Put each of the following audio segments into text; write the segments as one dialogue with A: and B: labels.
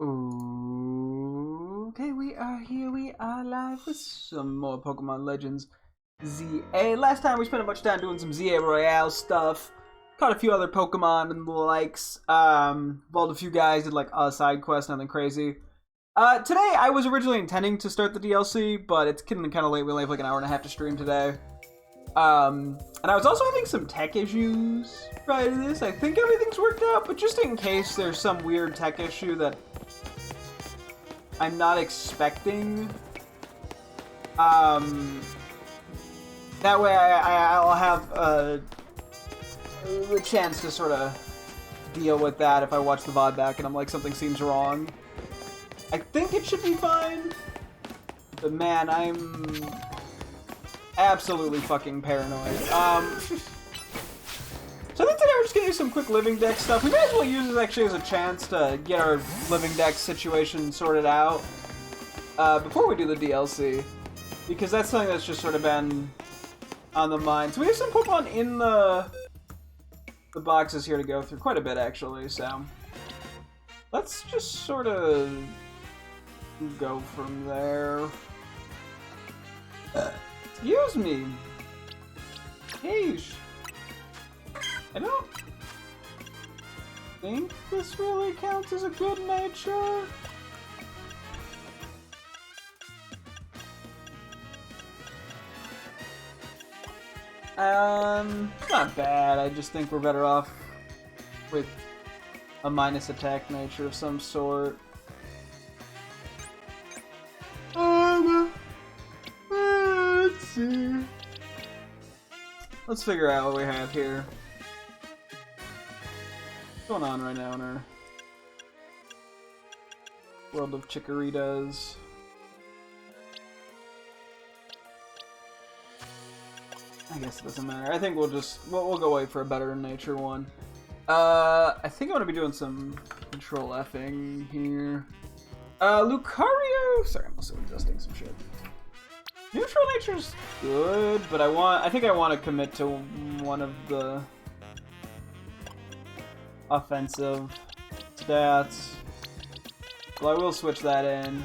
A: Ooh, okay, we are here. We are live with some more Pokemon Legends ZA. Last time we spent a bunch of time doing some ZA Royale stuff. Caught a few other Pokemon and the likes. Involved a few guys, did like a side quest, nothing crazy. Today I was originally intending to start the DLC, but it's getting kind of late. We only have like an hour and a half to stream today. And I was also having some tech issues prior to this. I think everything's worked out, but just in case there's some weird tech issue that I'm not expecting. That way I'll have the chance to sort of deal with that if I watch the VOD back and I'm like, something seems wrong. I think it should be fine. But man, I'm absolutely fucking paranoid. So I think today we're just gonna do some quick Living Dex stuff. We may as well use this actually as a chance to get our Living Dex situation sorted out before we do the DLC, because that's something that's just sort of been on the mind. So we have some Pokemon in the boxes here to go through, quite a bit actually. So let's just sort of go from there. Excuse me. Yeesh. I don't think this really counts as a good nature. It's not bad. I just think we're better off with a minus attack nature of some sort. Let's see. Let's figure out what we have here. What's going on right now in our world of Chikorritas? I guess it doesn't matter. I think we'll go wait for a better nature one. I think I'm gonna be doing some control F'ing here. Lucario. Sorry, I'm also adjusting some shit. Neutral nature's good, but I think I want to commit to one of the offensive stats. Well, I will switch that in.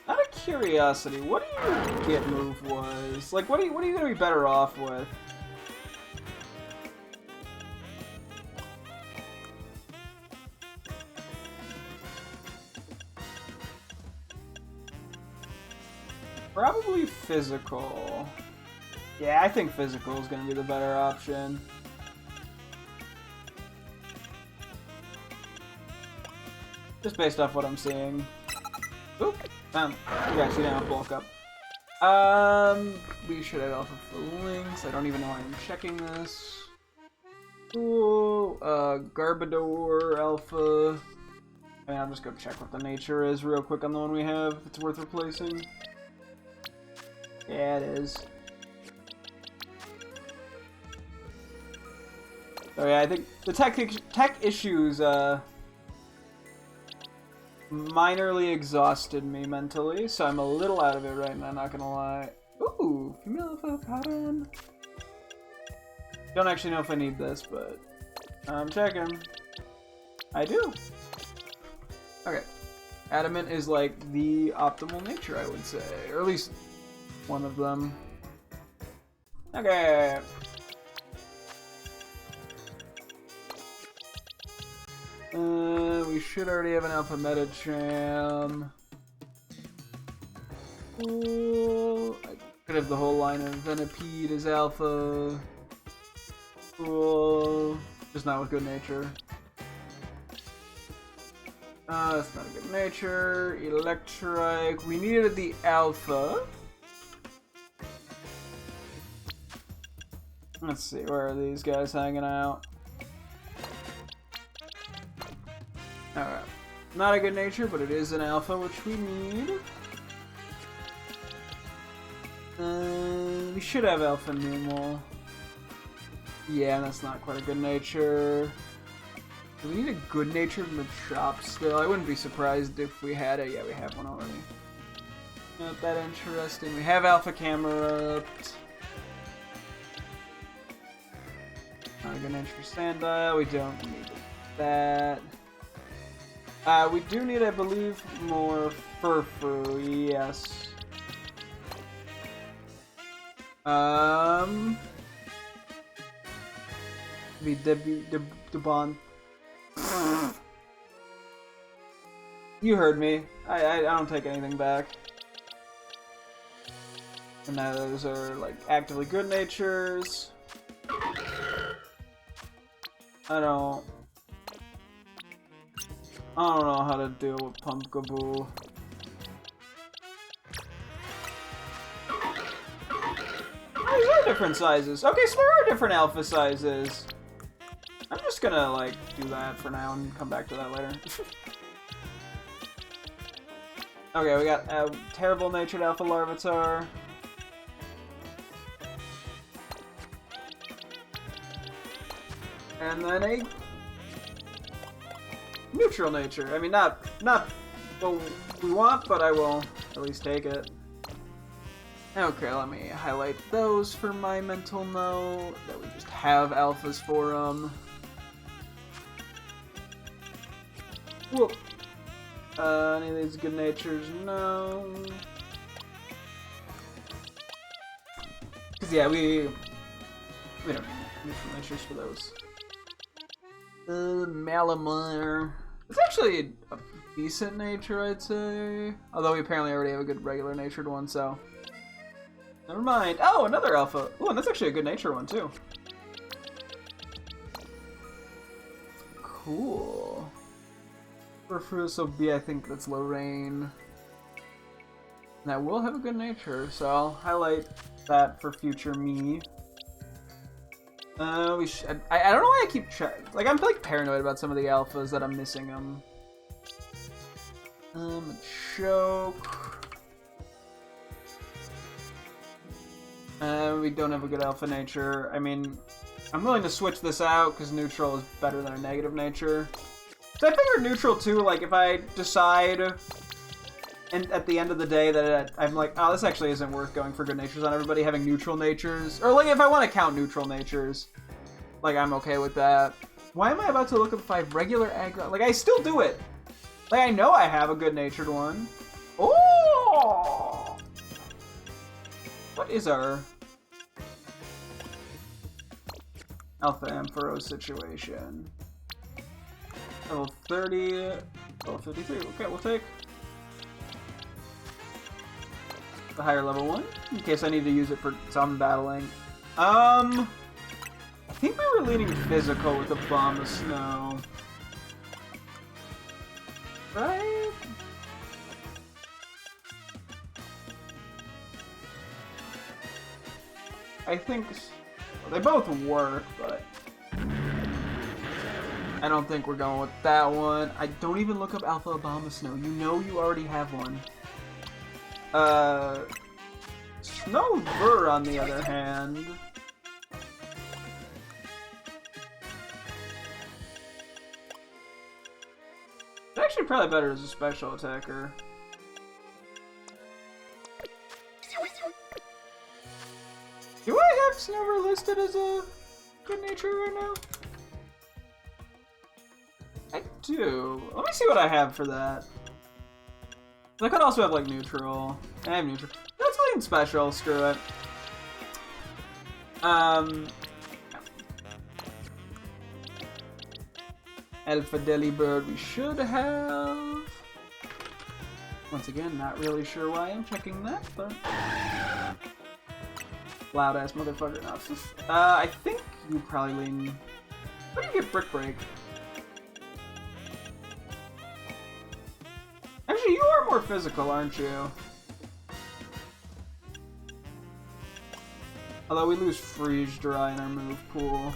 A: Out of curiosity, what do you get move was? Like, what are you gonna be better off with? Probably physical. Yeah, I think physical is going to be the better option. Just based off what I'm seeing. Oop, you actually didn't have bulk up. We should have alpha for links. I don't even know why I'm checking this. Cool. Garbodor alpha. I mean, I'll just go check what the nature is real quick on the one we have, if it's worth replacing. Yeah, it is. So yeah, I think the tech issues minorly exhausted me mentally, so I'm a little out of it right now, not gonna lie. Ooh, female avocado. Don't actually know if I need this, but I'm checking. I do. Okay. Adamant is like the optimal nature, I would say, or at least one of them. Okay. We should already have an Alpha Metacham. Cool. I could have the whole line of Venipede as Alpha. Cool. Just not with good nature. That's not a good nature. Electrike. We needed the Alpha. Let's see, where are these guys hanging out? Alright. Not a good nature, but it is an alpha, which we need. We should have alpha Numel. Yeah, that's not quite a good nature. Do we need a good nature in the shop still? I wouldn't be surprised if we had it. Yeah, we have one already. Not that interesting. We have alpha Camerupt. Not a good nature for Sandile. We don't need it. that. We do need, I believe, more fur. Yes. The Debon. You heard me. I don't take anything back. And now those are like actively good natures. I don't know how to deal with Pumpkaboo. Oh, these are different sizes. Okay, so there are different alpha sizes. I'm just gonna like do that for now and come back to that later. Okay, we got a terrible natured alpha Larvitar. And then a neutral nature. I mean, not what we want, but I will at least take it. Okay, let me highlight those for my mental note, that we just have alphas for them. Whoop. Any of these good natures? No. Because, yeah, we don't need neutral natures for those. Malamar. It's actually a decent nature, I'd say. Although we apparently already have a good regular natured one, so. Never mind. Oh, another alpha. Ooh, and that's actually a good nature one, too. Cool. Furfrus will be, I think that's Lorraine. And I will have a good nature, so I'll highlight that for future me. I don't know why I keep like I'm like paranoid about some of the alphas that I'm missing them. Choke. We don't have a good alpha nature. I mean, I'm willing to switch this out because neutral is better than a negative nature. So I figured neutral too, like if I decide and at the end of the day that I'm like, oh, this actually isn't worth going for good natures on everybody, having neutral natures. Or like if I want to count neutral natures, like I'm okay with that. Why am I about to look up 5 regular aggro? Like I still do it. Like I know I have a good natured one. Oh! What is our Alpha Ampharos situation? Level 30, level 53. Okay, we'll take the higher level one in case I need to use it for some battling. I think we were leaning physical with the Bomb of Snow, right? I think well, they both work, but I don't think we're going with that one. I don't even look up Alpha Obama Snow. You know you already have one. Snowver, on the other hand. It's actually probably better as a special attacker. Do I have Snowver listed as a good nature right now? I do. Let me see what I have for that. I could also have like neutral. I have neutral. Let's lean special. Screw it. Alpha Delibird we should have. Once again, not really sure why I'm checking that, but loud ass motherfucker. No, just, I think you probably lean. What do you get? Brick Break. Actually, you are more physical, aren't you? Although we lose Freeze Dry in our move pool.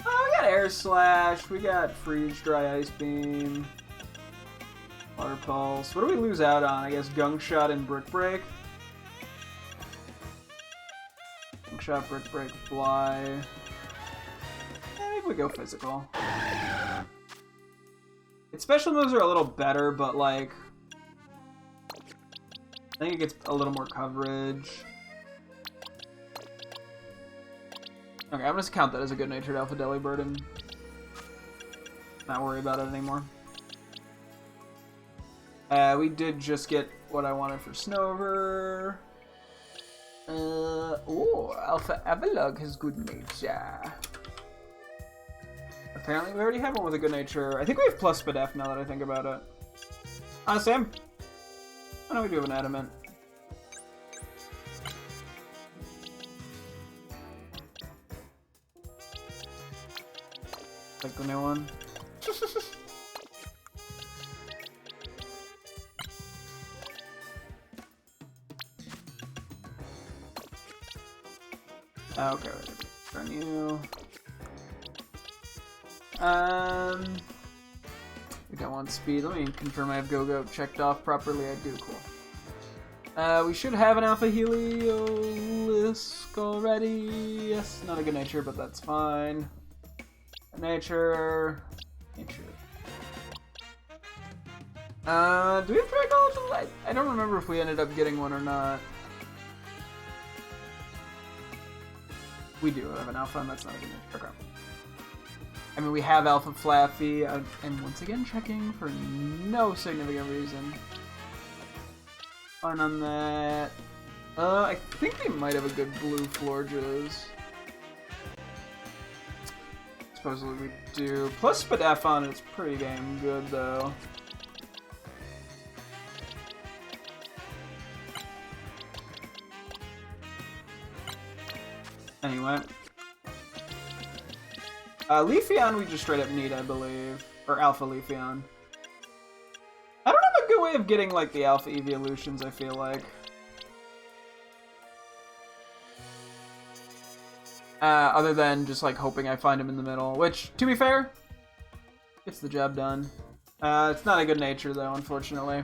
A: Oh, we got Air Slash, we got Freeze Dry, Ice Beam, Water Pulse. What do we lose out on? I guess Gunk Shot and Brick Break. Gunk Shot, Brick Break, Fly. Maybe we go physical. Its special moves are a little better, but like I think it gets a little more coverage. Okay, I'm gonna count that as a good-natured Alpha Delibird and Not worry about it anymore. We did just get what I wanted for Snover. Oh, Alpha Avalugg has good nature. Apparently we already have one with a good nature. I think we have plus Spadef now that I think about it. Honestly, I know we do have an adamant. Like the new one. Okay, turn you. We don't want speed. Let me confirm I have Go-Go checked off properly. I do, cool. We should have an Alpha Heliolisk already. Yes, not a good nature, but that's fine. Nature. Do we have Dragon? I don't remember if we ended up getting one or not. We do have an Alpha, and that's not a good nature. Okay. I mean, we have Alpha Flaffy, and once again checking for no significant reason. Fine on that. I think we might have a good blue Florges. Supposedly we do. Plus Spadafon is pretty damn good, though. Anyway. Leafeon we just straight up need, I believe. Or Alpha Leafeon. I don't have a good way of getting, like, the Alpha Evolutions, I feel like. Other than just, like, hoping I find him in the middle. Which, to be fair, gets the job done. It's not a good nature, though, unfortunately.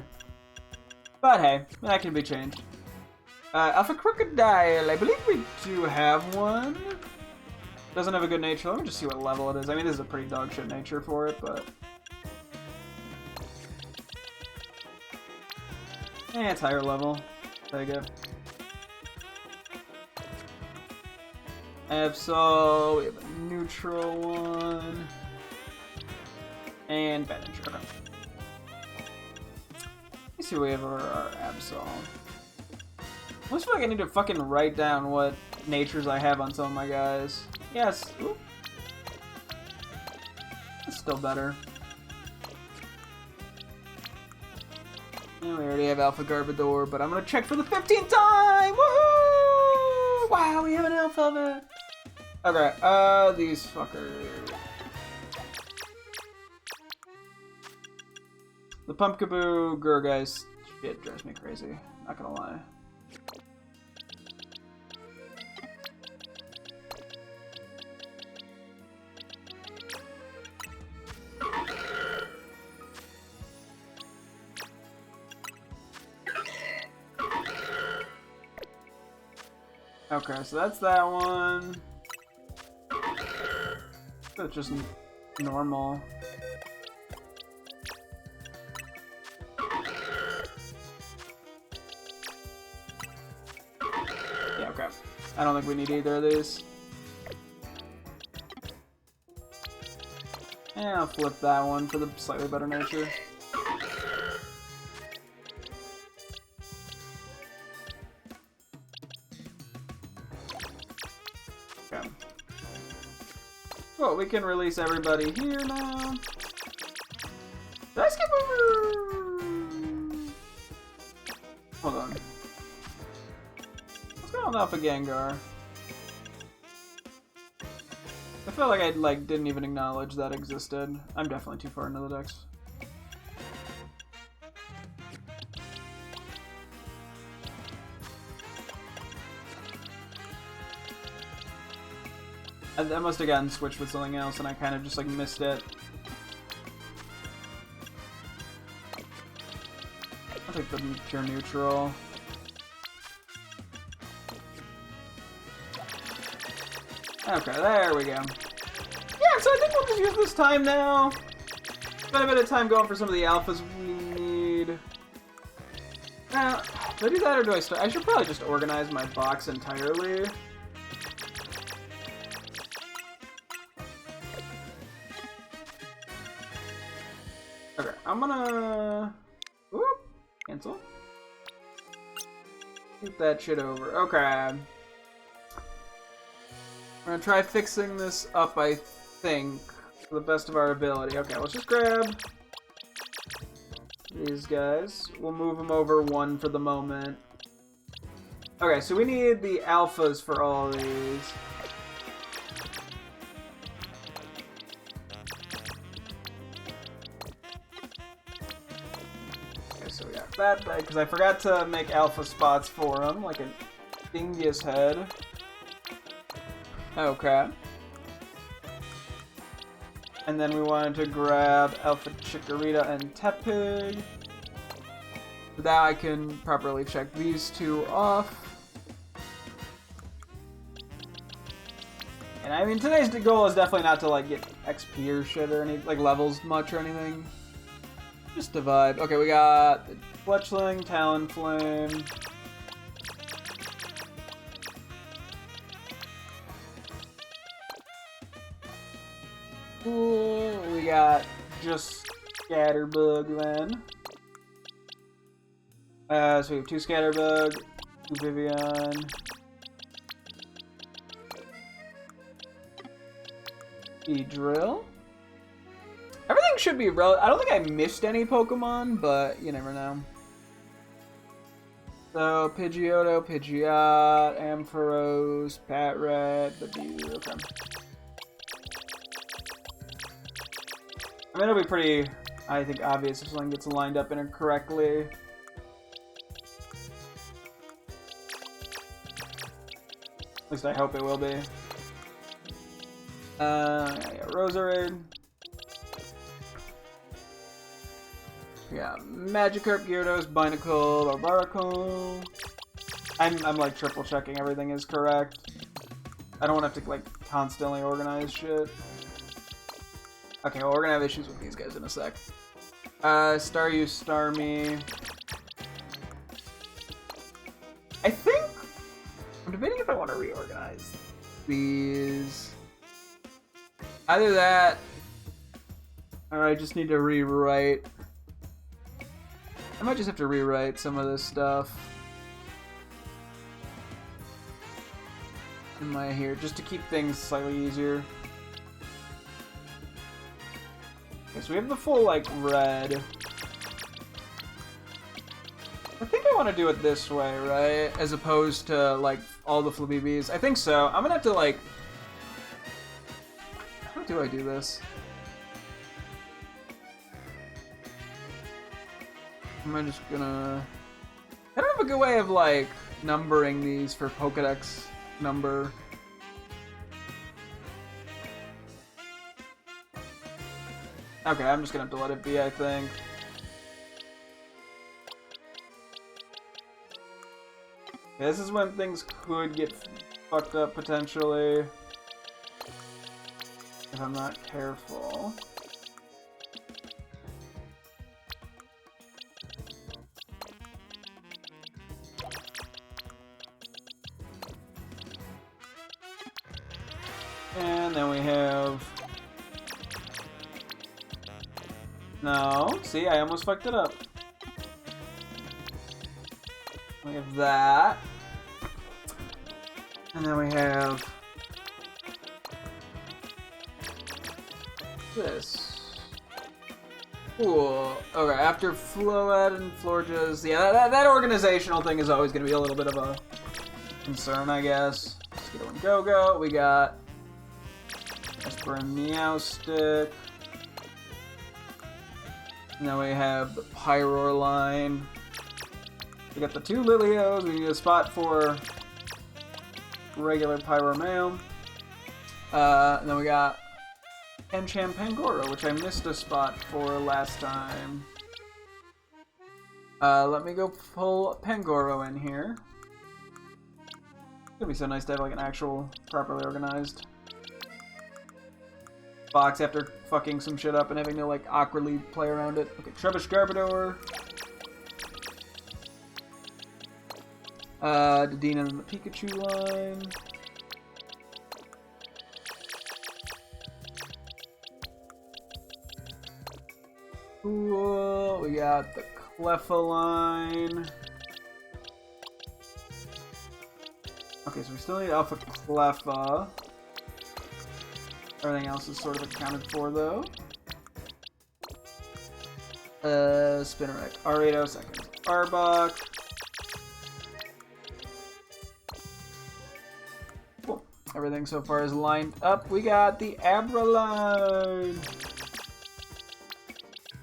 A: But hey, that can be changed. Alpha Crocodile, I believe we do have one. Doesn't have a good nature. Let me just see what level it is. I mean, this is a pretty dog shit nature for it, but... it's higher level. Take it. Absol, we have a neutral one. And bad nature. Okay. Let me see what we have for our Absol. I almost feel like I need to fucking write down what natures I have on some of my guys. Yes. Ooh. That's still better. And we already have Alpha Garbodor, but I'm gonna check for the 15th time! Woohoo! Wow, we have an Alpha of it! Okay, these fuckers. The Pumpkaboo Gurgeist shit drives me crazy, not gonna lie. Okay, so that's that one. That's just normal. Yeah, okay. I don't think we need either of these. And I'll flip that one for the slightly better nature. Okay. Well, we can release everybody here now. Did I skip over? Hold on. What's going on with Alpha Gengar? I feel like I didn't even acknowledge that existed. I'm definitely too far into the decks. I must have gotten switched with something else and I kind of just missed it. I'll take the pure neutral. Okay, there we go. Yeah, so I think we'll just use this time now. Spend a bit of time going for some of the alphas we need. Now, do I do that or do I start? I should probably just organize my box entirely. I'm gonna... Whoop! Cancel. Get that shit over. Okay. I'm gonna try fixing this up, I think, to the best of our ability. Okay, let's just grab these guys. We'll move them over one for the moment. Okay, so we need the alphas for all of these. Okay, so we got that, because I forgot to make alpha spots for them, like a dingus head. Okay. And then we wanted to grab Alpha Chikorita and Tepig. So that I can properly check these two off. And I mean, today's goal is definitely not to like get XP or shit or any like levels much or anything. Just a vibe. Okay, we got the Fletchling, Talonflame. Cool. We got just Scatterbug then. So we have 2 Scatterbug, 2 Vivian. Drill. Everything should be I don't think I missed any Pokemon, but you never know. So Pidgeotto, Pidgeot, Ampharos, Patrat, Badoo. Okay. I mean, it'll be pretty, I think, obvious if something gets lined up incorrectly. At least I hope it will be. Yeah, Roserade. Yeah, Magikarp, Gyarados, Binacle, Barbaracle. I'm like triple checking everything is correct. I don't want to have to like constantly organize shit. Okay, well, we're gonna have issues with these guys in a sec. Staryu, Starmie. I think I'm debating if I want to reorganize these. Either that, or I just need to rewrite. I might just have to rewrite some of this stuff in my here, just to keep things slightly easier. Okay, so we have the full, like, red. I think I want to do it this way, right? As opposed to, like, all the Flabébés. I think so. I'm gonna have to, like... How do I do this? I'm just gonna... I don't have a good way of, like, numbering these for Pokedex number. Okay, I'm just gonna have to let it be, I think. Okay, this is when things could get fucked up, potentially. If I'm not careful. And then we have... No, see, I almost fucked it up. We have that. And then we have... this. Cool. Okay, after Floette and Florges, yeah, that organizational thing is always going to be a little bit of a concern, I guess. Let's get one Go-Go. We got Esper and Meowstic. And then we have the Pyroar line. We got the 2 Lilios. We need a spot for regular Pyroar male. And then we got Encham Pangoro, which I missed a spot for last time. Let me go pull Pangoro in here. It'd be so nice to have like an actual, properly organized box after fucking some shit up and having to like awkwardly play around it. Okay, Trubbish Garbodor. Dedenne and the Pikachu line. Cool. We got the Cleffa line. Okay, so we still need Alpha Cleffa. Everything else is sort of accounted for, though. Spinarak, Ariado, second Arbok. Cool. Everything so far is lined up. We got the Abra line.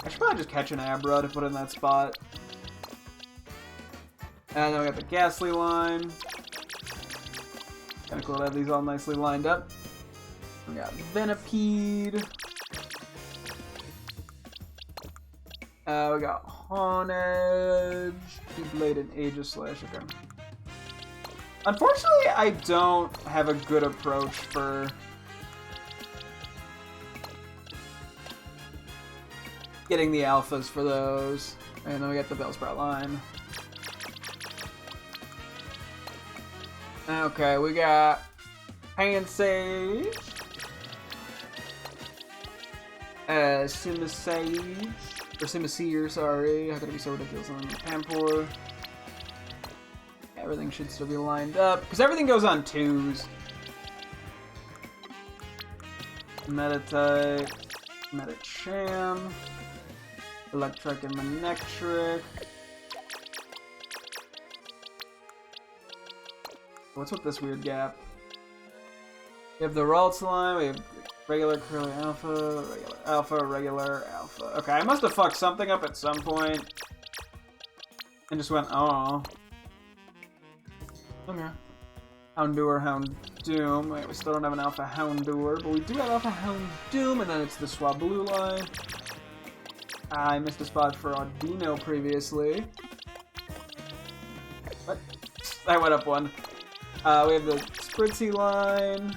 A: I should probably just catch an Abra to put in that spot. And then we got the Ghastly line. Kinda cool to have these all nicely lined up. We got Venipede. We got Honedge, Doublade, and Aegislash. Okay. Unfortunately, I don't have a good approach for getting the alphas for those. And then we got the Bellsprout line. Okay, we got Pansage, Simisage, or Simiseer, sorry. How could it be so ridiculous? And then Pampor. Everything should still be lined up, because everything goes on 2s. Meditite, Medicham, Electric and Manectric. What's with this weird gap? We have the Ralts line, we have regular Curly Alpha, regular Alpha, regular Alpha. Okay, I must have fucked something up at some point. And just went, oh. Okay. Houndour, Houndoom. Wait, we still don't have an Alpha Houndour, but we do have Alpha Houndoom, and then it's the Swablu line. I missed a spot for Audino previously. What? I went up one. We have the Spritzy line.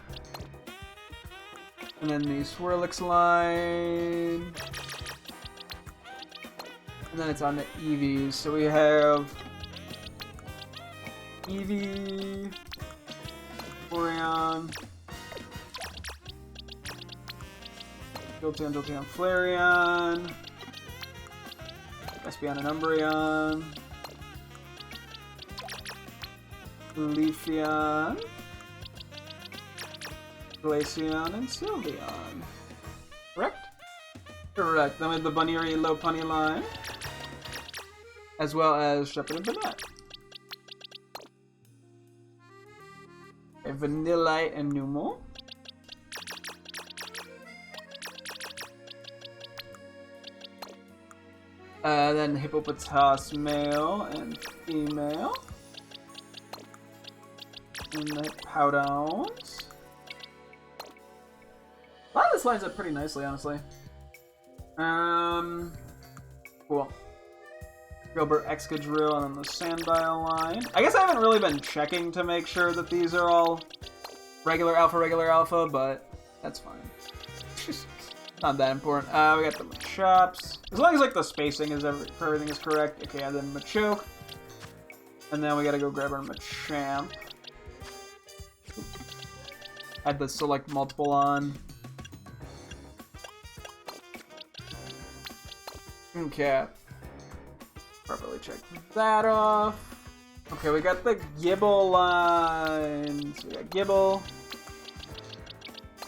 A: And then the Swirlix line. And then it's on the Eevees. So we have Eevee, Flareon, Jolteon, Flareon, Espeon and Umbreon, Leafeon, Glaceon, and Sylveon. Correct? Correct. Then we have the Buneary Lopunny line, as well as Shepherd and Banette. Vanillite and Numel. Then Hippopotas male and female. And the Powdowns. A lot of this lines up pretty nicely, honestly. Cool. Gilbert Excadrill and then the Sandile line. I guess I haven't really been checking to make sure that these are all regular alpha, but that's fine. Not that important. We got the Machops. As long as like the spacing is for everything is correct. Okay, and then Machoke. And then we gotta go grab our Machamp. Had the select multiple on. Okay. Properly check that off. Okay, we got the Gibble line. So we got Gibble.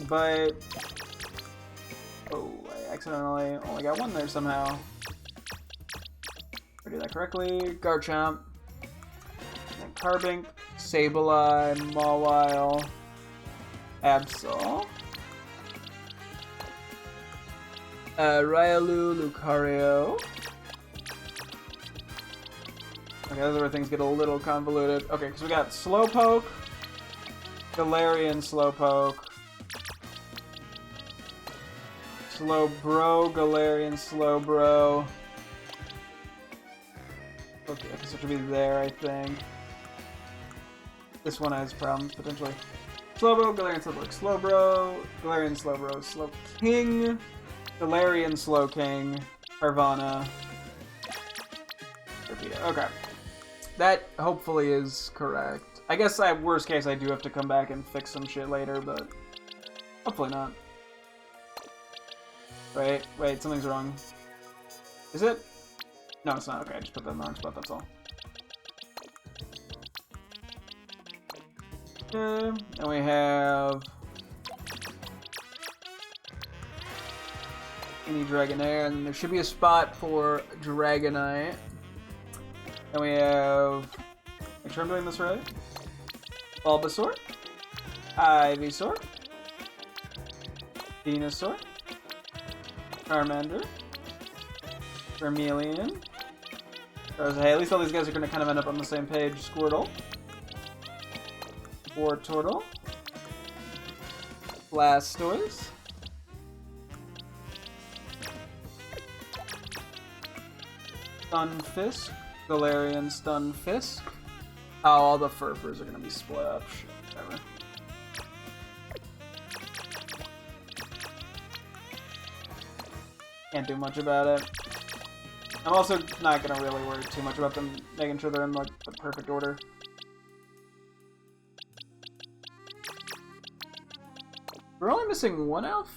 A: But oh, I accidentally only got one there somehow. I did that correctly. Garchomp. Then Carbink, Sableye, Mawile, Absol. Riolu, Lucario. Okay, this is where things get a little convoluted. Okay, because we got Slowpoke, Galarian Slowpoke, Slowbro, Galarian Slowbro. Okay, I guess it should be there, I think. This one has problems, potentially. Slowbro, Galarian Slowbro, Slowbro, Galarian Slowbro, Slowking, Galarian Slowking, Carvana, Torpedo. Okay. That hopefully is correct. I guess worst case I do have to come back and fix some shit later, but hopefully not. Wait, something's wrong. Is it? No, it's not. Okay, I just put that in the wrong spot, that's all. Okay, and we have any Dragonair, and there should be a spot for Dragonite. And we have, make sure I'm doing this right, Bulbasaur, Ivysaur, Venusaur, Charmander, Vermilion. Hey, at least all these guys are going to kind of end up on the same page. Squirtle, Wartortle, Blastoise, Stunfisk, Galarian Stunfisk. Oh, all the Furfurs are going to be split up. Shit, whatever. Can't do much about it. I'm also not going to really worry too much about them, making sure they're in like the perfect order. We're only missing one elf?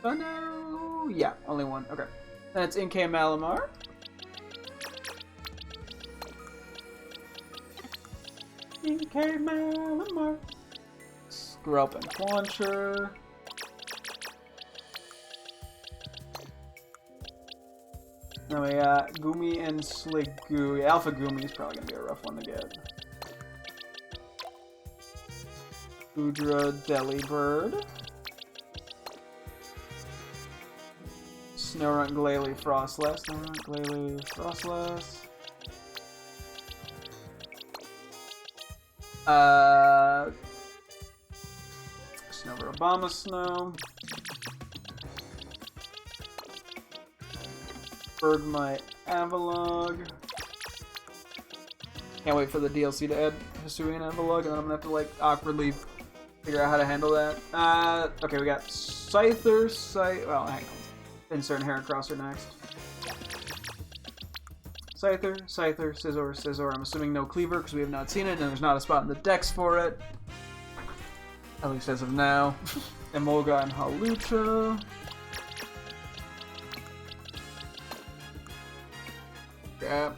A: Oh no! Yeah, only one. Okay. Then it's Inkay Malamar. Inkay Malamar. Skrelp and Quancher. Then we got Goomy and Sliggoo. Alpha Goomy is probably going to be a rough one to get. Goodra Delibird. Snorunt Glalie Frostless. Snorunt Glalie Frostless. Snover Obama Snow. Bergmite Avalugg. Can't wait for the DLC to add Hisuian Avalugg, and then I'm gonna have to like awkwardly figure out how to handle that. Okay, we got Scyther, well, hang on. Insert Heracrosser next. Scyther, Scizor, Scizor. I'm assuming no Cleaver because we have not seen it, and there's not a spot in the Dex for it. At least as of now. Emolga and Hawlucha. Yeah.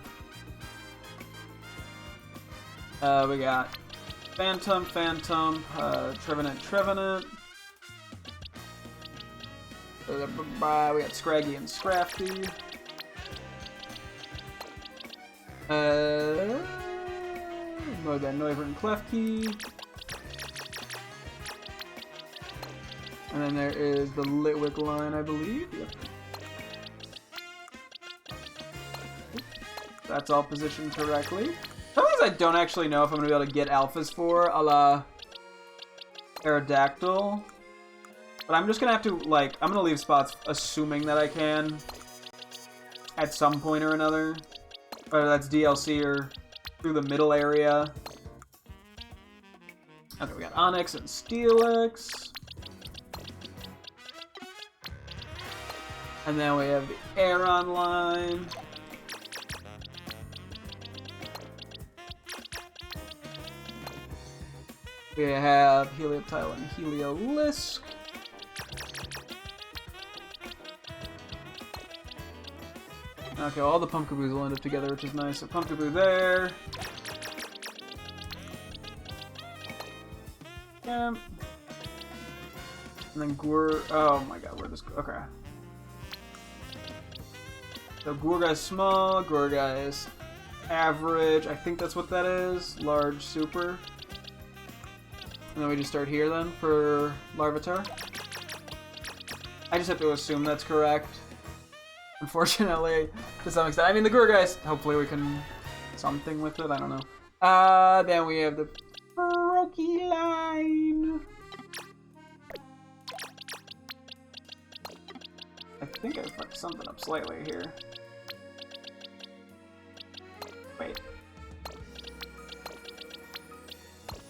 A: We got Phantom, Trevenant. We got Scraggy and Scrafty. We got Noivern and Klefki. And then there is the Litwick line, I believe. Yep. That's all positioned correctly. Some things I don't actually know if I'm going to be able to get alphas for, a la Aerodactyl. But I'm just going to have to, like, I'm going to leave spots assuming that I can at some point or another. Whether that's DLC or through the middle area. Okay, we got Onix and Steelix. And then we have the Aeron line. We have Helioptile and Heliolisk. Okay, all the Pumpkaboos will end up together, which is nice. So Pumpkaboo there. Yeah. And then oh my god, where this... Okay. So Gourgeist small, Gourgeist average. I think that's what that is. Large, super. And then we just start here then for Larvitar. I just have to assume that's correct. Unfortunately, to some extent. I mean, the Gourgeist, hopefully we can something with it. I don't know. Then we have the Brokey line. I think I fucked something up slightly here. Wait.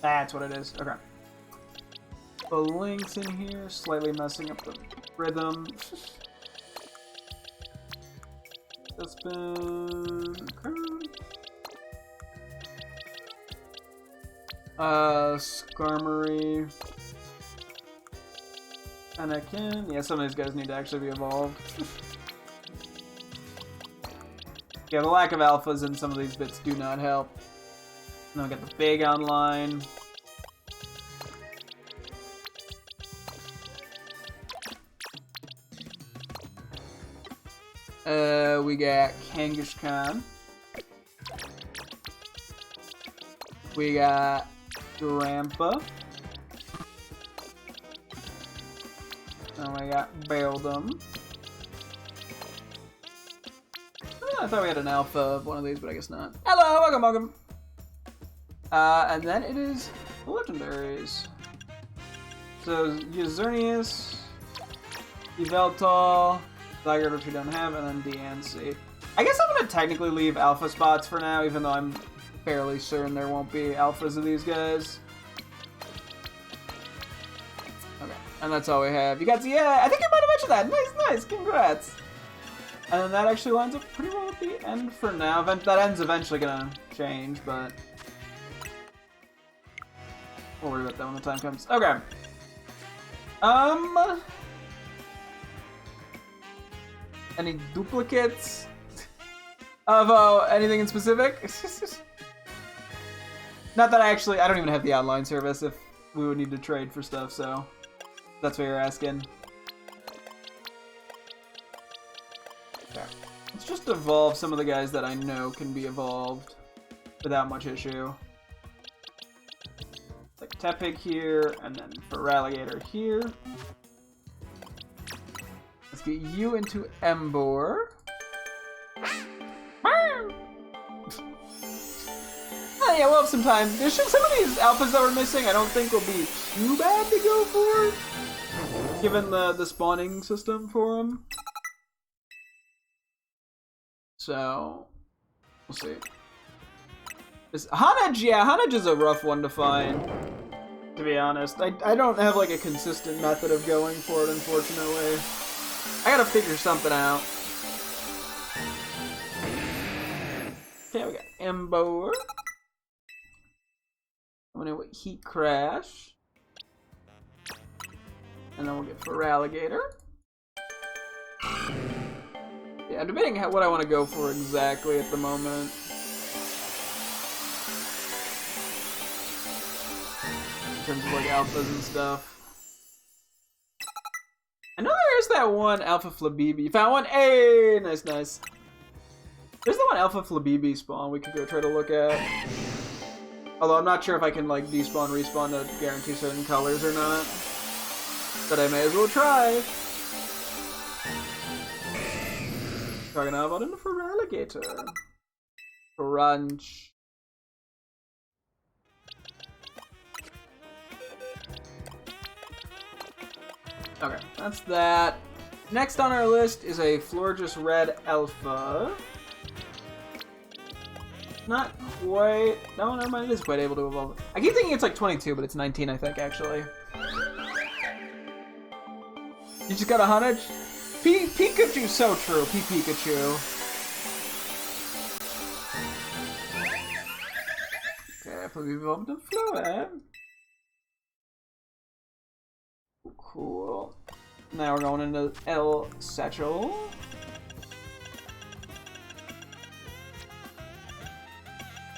A: That's what it is. Okay. The links in here, slightly messing up the rhythm. That's been... Skarmory. Anakin. Yeah, some of these guys need to actually be evolved. Yeah, the lack of alphas in some of these bits do not help. And then we got the big online. We got Kangaskhan. We got Grandpa. And we got Beldum. I thought we had an alpha of one of these, but I guess not. Hello, welcome. And then it is the legendaries. So Yazernius, Yveltal, Zygarde, which we don't have, and then DNC. I guess I'm gonna technically leave alpha spots for now, even though I'm fairly certain there won't be alphas of these guys. Okay, and that's all we have. You got, yeah, I think I might have mentioned that. Nice, congrats. And then that actually lines up pretty well at the end for now. That end's eventually gonna change, but we'll worry about that when the time comes. Okay. Any duplicates of anything in specific? Not that I don't even have the online service if we would need to trade for stuff, so that's what you're asking. Okay. Let's just evolve some of the guys that I know can be evolved without much issue. Like Tepig here, and then Feraligatr here. Let's get you into Emboar. Oh yeah, we'll have some time. There's some of these alphas that we're missing I don't think will be too bad to go for, given the spawning system for them. So, we'll see. Hanage, yeah, Hanage is a rough one to find, to be honest. I don't have like a consistent method of going for it, unfortunately. I gotta figure something out. Okay, we got Emboar. I'm gonna get Heat Crash. And then we'll get Feraligatr. Yeah, I'm debating what I want to go for exactly at the moment. In terms of like alphas and stuff. I know there is that one Alpha Flabibi. You found one? Hey! Nice. There's the one Alpha Flabibi spawn we could go try to look at. Although I'm not sure if I can like despawn, respawn to guarantee certain colors or not. But I may as well try. Talking about into Feraligatr. Crunch. Okay, that's that. Next on our list is a Florges Red Alpha. Not quite. No, never mind. It is quite able to evolve. I keep thinking it's like 22, but it's 19, I think, actually. You just got a Hanage? Pikachu, so true. Pikachu. Okay, if we evolved to Fluid. Cool. Now we're going into El Satchel.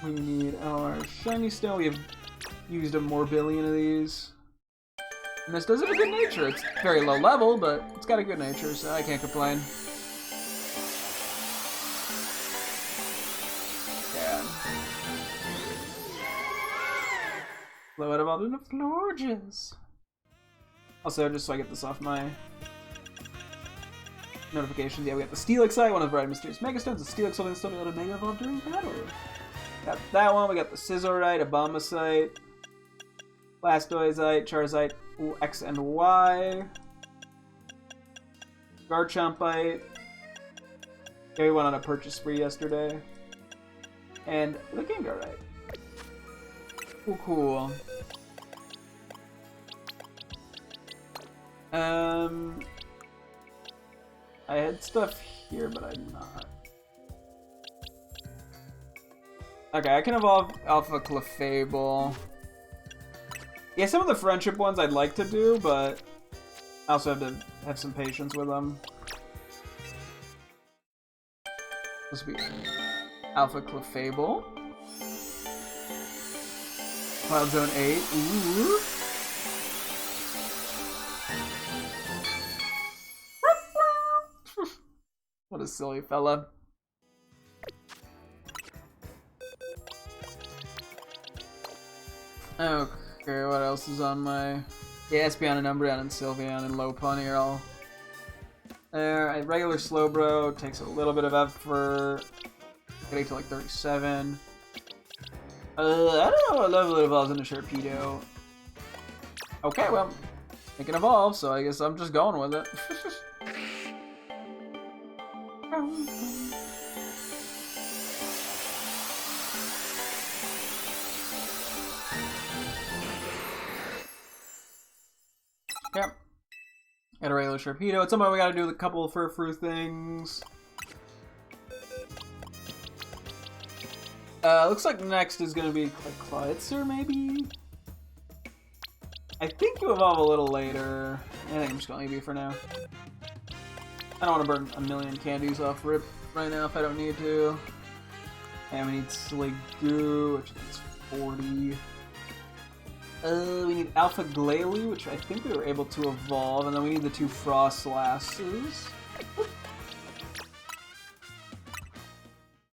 A: We need our shiny stone. We have used a Morbillion of these. And this does have a good nature. It's very low level, but it's got a good nature, so I can't complain. Yeah. Fluid evolved into Florges. Also, just so I get this off my notifications, yeah, we got the Steelixite, one of the Bright Mysterious Megastones. The Steelix holding stone able to Mega Evolve during battle. Got that one. We got the Scissorite, Abomasite, Blastoisite, Charizite, X and Y, Garchompite. Yeah, we went on a purchase spree yesterday. And the Gengarite. Cool. I had stuff here, but I'm not. Okay, I can evolve Alpha Clefable. Yeah, some of the friendship ones I'd like to do, but I also have to have some patience with them. This will be Alpha Clefable. Wild Zone 8. Ooh. What a silly fella. Okay, what else is on my... Yeah, Espeon and Umbreon and Sylveon and Lopunny are all there. A regular Slowbro takes a little bit of effort. Getting to like 37. I don't know what level it evolves into Sharpedo. Okay, well, it can evolve, so I guess I'm just going with it. Yep. Got a regular Sharpedo. At some point we gotta do a couple of Furfrou things. Looks like next is gonna be Klitzer, maybe? I think you evolve a little later. I think I'm just gonna leave you for now. I don't want to burn a million candies off Rip right now if I don't need to. And we need Sliggoo, which is 40. We need Alpha Glalie, which I think we were able to evolve, and then we need the 2 Frostlasses,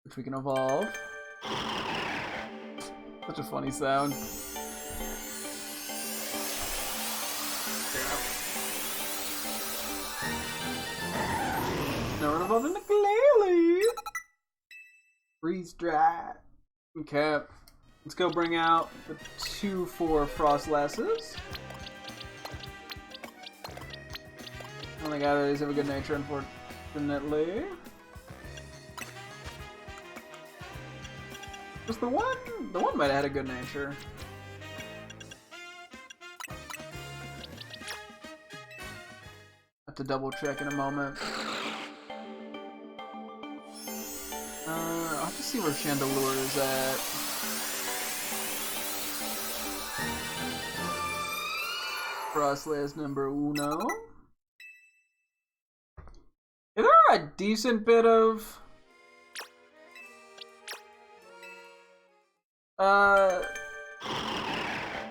A: which we can evolve. Such a funny sound. Now we're evolving the Glalie. Freeze dry. Okay. Let's go bring out the 2 Frostlasses. Only guy that is have a good nature, unfortunately. Was the one might have had a good nature. Have to double check in a moment. I'll have to see where Chandelure is at. Frostlass number uno. Is there a decent bit of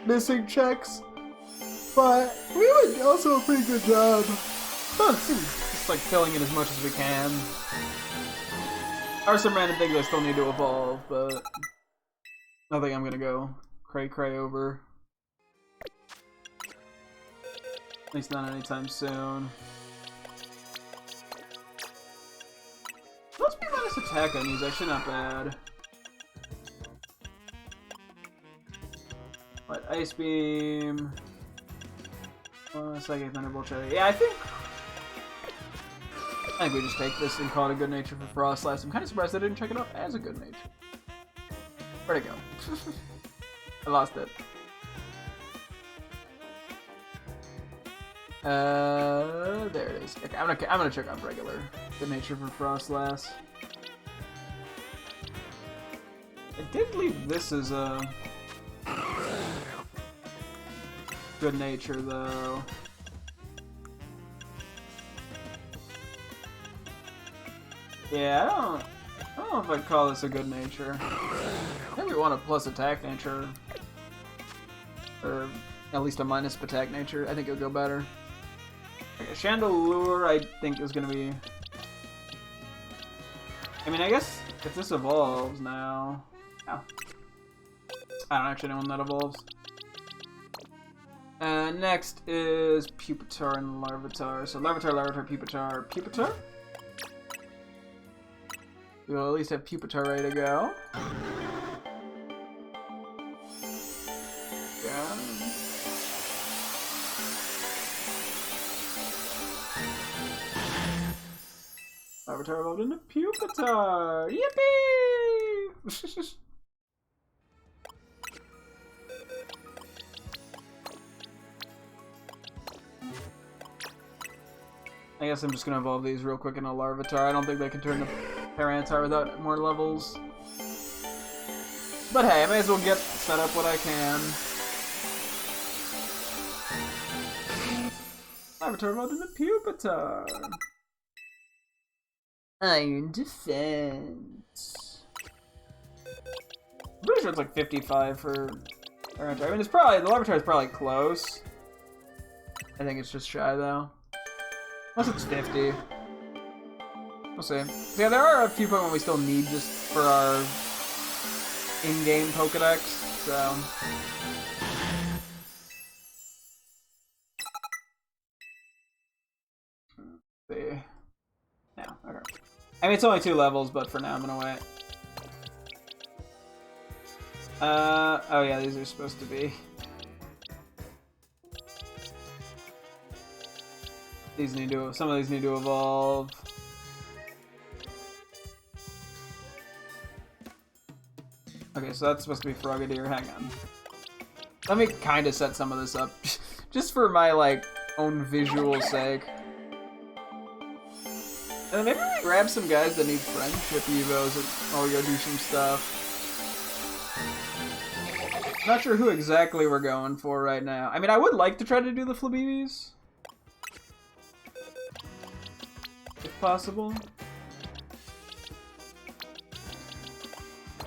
A: missing checks? But we would also a pretty good job. Just like filling in as much as we can. There are some random things I still need to evolve, but nothing I'm gonna go cray over. At least not anytime soon. Must be minus attack on these, actually not bad. What, Ice Beam? Psychic Thunderbolt Cherry. Yeah, I think we just take this and call it a good nature for Frostlass. I'm kind of surprised I didn't check it off as a good nature. Where'd it go? I lost it. There it is. Okay, I'm gonna check off regular good nature for Frostlass. I did leave this as a good nature though. Yeah, I don't know if I'd call this a good nature. I think we want a plus attack nature, or at least a minus attack nature. I think it'll go better. Okay, Chandelure, I think is gonna be. I mean, I guess if this evolves now. Oh. I don't actually know when that evolves. Next is Pupitar and Larvitar. So Larvitar, Pupitar. We'll at least have Pupitar ready to go. Yeah. Larvitar evolved into Pupitar! Yippee! I guess I'm just gonna evolve these real quick into Larvitar. I don't think they can turn to Tyranitar without more levels. But hey, I may as well get set up what I can. Larvitar evolved into Pupitar. Iron defense. I'm pretty sure it's like 55 for laboratory. I mean, it's probably, the laboratory is probably close. I think it's just shy though. Unless it's 50. We'll see. So yeah, there are a few Pokemon we still need just for our in-game Pokedex, so. Let's see. No, okay. I mean, it's only 2 levels, but for now I'm gonna wait. Oh yeah, these are supposed to be. These need to, some of these need to evolve. Okay, so that's supposed to be Frogadier. Hang on. Let me kind of set some of this up, just for my, like, own visual sake. And maybe we grab some guys that need friendship evos while we go do some stuff. Not sure who exactly we're going for right now. I mean, I would like to try to do the Flabébés, if possible.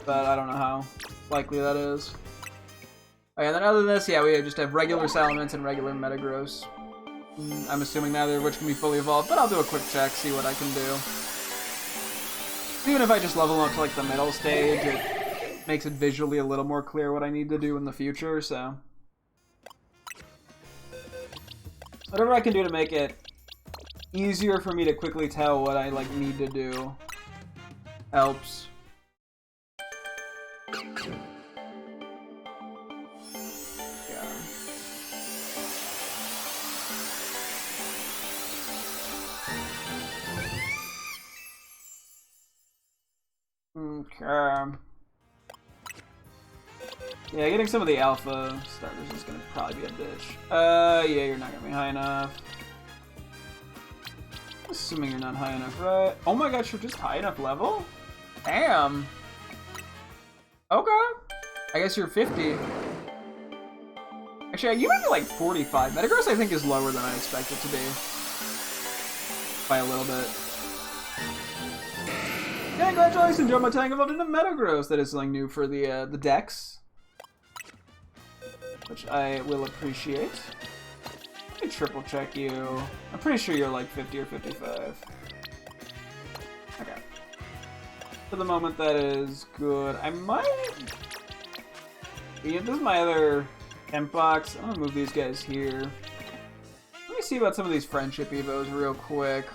A: But I don't know how likely that is. Okay, and then other than this, yeah, we just have regular Salamence and regular Metagross. I'm assuming neither of which can be fully evolved, but I'll do a quick check, see what I can do. Even if I just level them up to like the middle stage, it makes it visually a little more clear what I need to do in the future, so. Whatever I can do to make it easier for me to quickly tell what I like need to do helps. Okay. Yeah, getting some of the alpha starters is gonna probably be a bitch. Yeah, you're not gonna be high enough. Assuming you're not high enough, right? Oh my gosh, you're just high enough level? Damn. Okay. I guess you're 50. Actually, you might be like 45. Metagross, I think, is lower than I expect it to be. By a little bit. Congratulations, Joe Matang evolved into Metagross. That is something new for the Dex, which I will appreciate. Let me triple check you. I'm pretty sure you're like 50 or 55. Okay. For the moment, that is good. I might. Yeah, this is my other temp box. I'm gonna move these guys here. Let me see about some of these friendship evos real quick.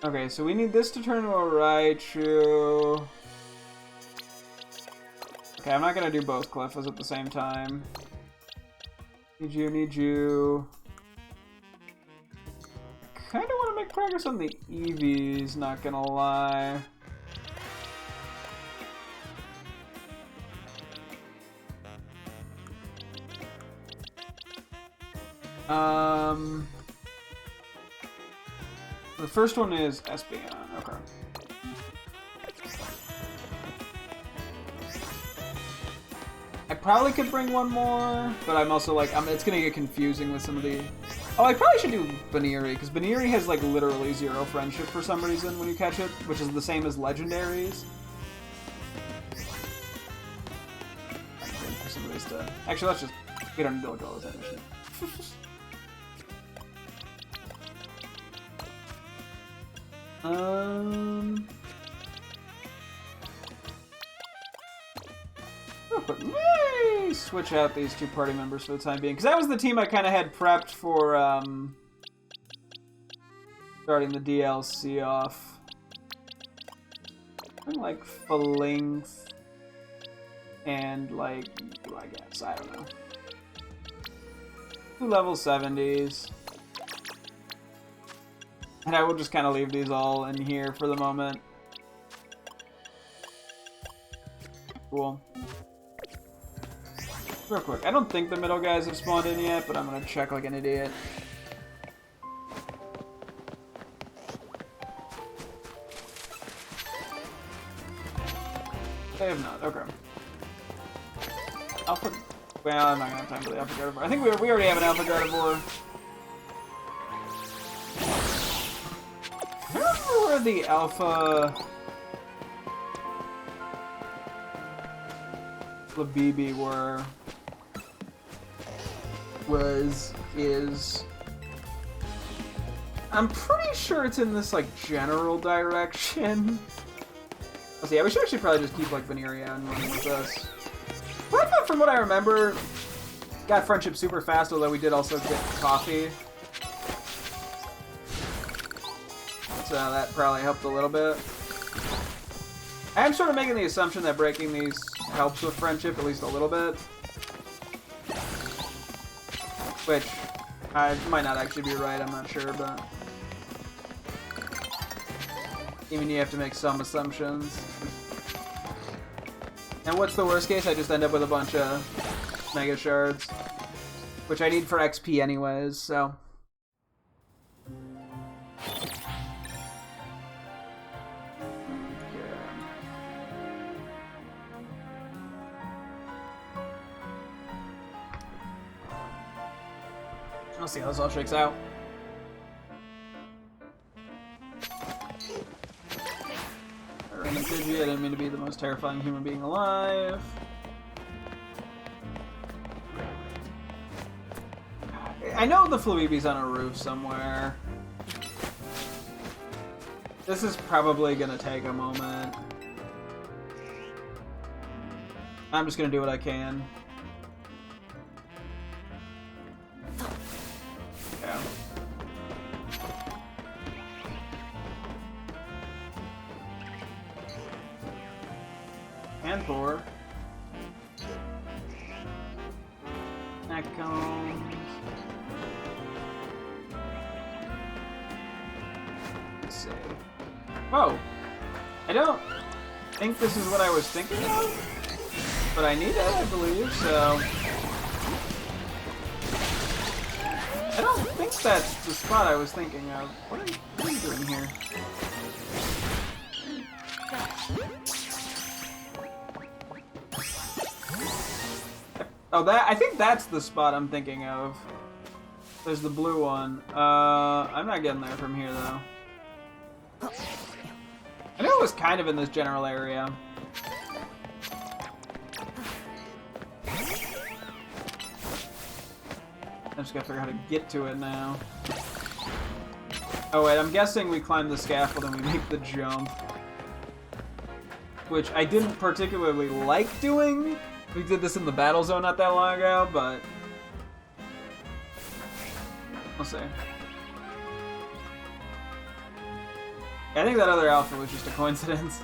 A: Okay, so we need this to turn to a Raichu. Okay, I'm not gonna do both Clefas at the same time. Need you, need you. I kinda wanna make progress on the Eevees, not gonna lie. The first one is Espeon, okay. I probably could bring one more, but I'm also like, it's gonna get confusing with some of the... Oh, I probably should do Baniri, because Baniri has like literally 0 friendship for some reason when you catch it, which is the same as Legendaries. For some of these to... Actually, let's just... We don't need to look at all those animations. Real quick, let me switch out these 2 party members for the time being, because that was the team I kind of had prepped for starting the DLC off. I like Phalanx and like, I guess, I don't know. 2 level 70s. And I will just kind of leave these all in here for the moment. Cool. Real quick, I don't think the middle guys have spawned in yet, but I'm gonna check like an idiot. They have not, okay. Alpha Well, I'm not gonna have time for the Alpha Gardevoir. I think we already have an Alpha Gardevoir. I don't remember where the Alpha Labibi is. I'm pretty sure it's in this, like, general direction. Let's see, yeah, we should actually probably just keep, like, Veneria and running with us. But I thought, from what I remember, got friendship super fast, although we did also get coffee. So that probably helped a little bit. I am sort of making the assumption that breaking these helps with friendship, at least a little bit. Which, I might not actually be right, I'm not sure, but... even you have to make some assumptions. And what's the worst case? I just end up with a bunch of Mega Shards. Which I need for XP anyways, so... I'll see how this all shakes out. I didn't mean to be the most terrifying human being alive. I know the Flabibi's on a roof somewhere. This is probably gonna take a moment. I'm just gonna do what I can. Yeah. And Thor. That comes. Let's see. Oh! I don't think this is what I was thinking of, but I need it, I believe, so... I don't think that's the spot I was thinking of. What are you doing here? Oh, I think that's the spot I'm thinking of. There's the blue one. I'm not getting there from here, though. I knew it was kind of in this general area. I just gotta figure out how to get to it now. Oh wait, I'm guessing we climb the scaffold and we make the jump. Which I didn't particularly like doing. We did this in the battle zone not that long ago, but... we'll see. I think that other alpha was just a coincidence.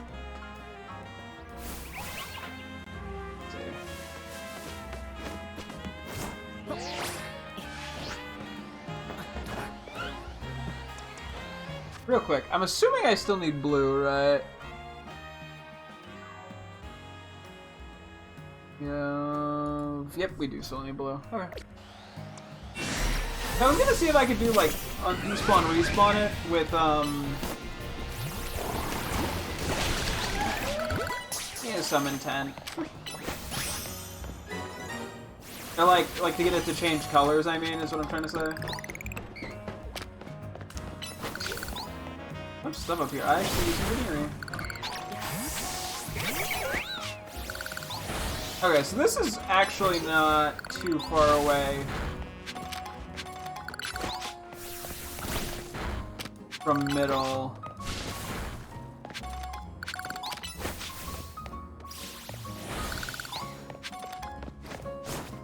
A: Real quick, I'm assuming I still need blue, right? Yeah, yep, we do still need blue. Okay. I was gonna see if I could do, like, despawn, respawn it with, yeah, some intent. Or, like to get it to change colors, I mean, is what I'm trying to say. Bunch of stuff up here. I actually use some Veneria. Okay, so this is actually not too far away from middle.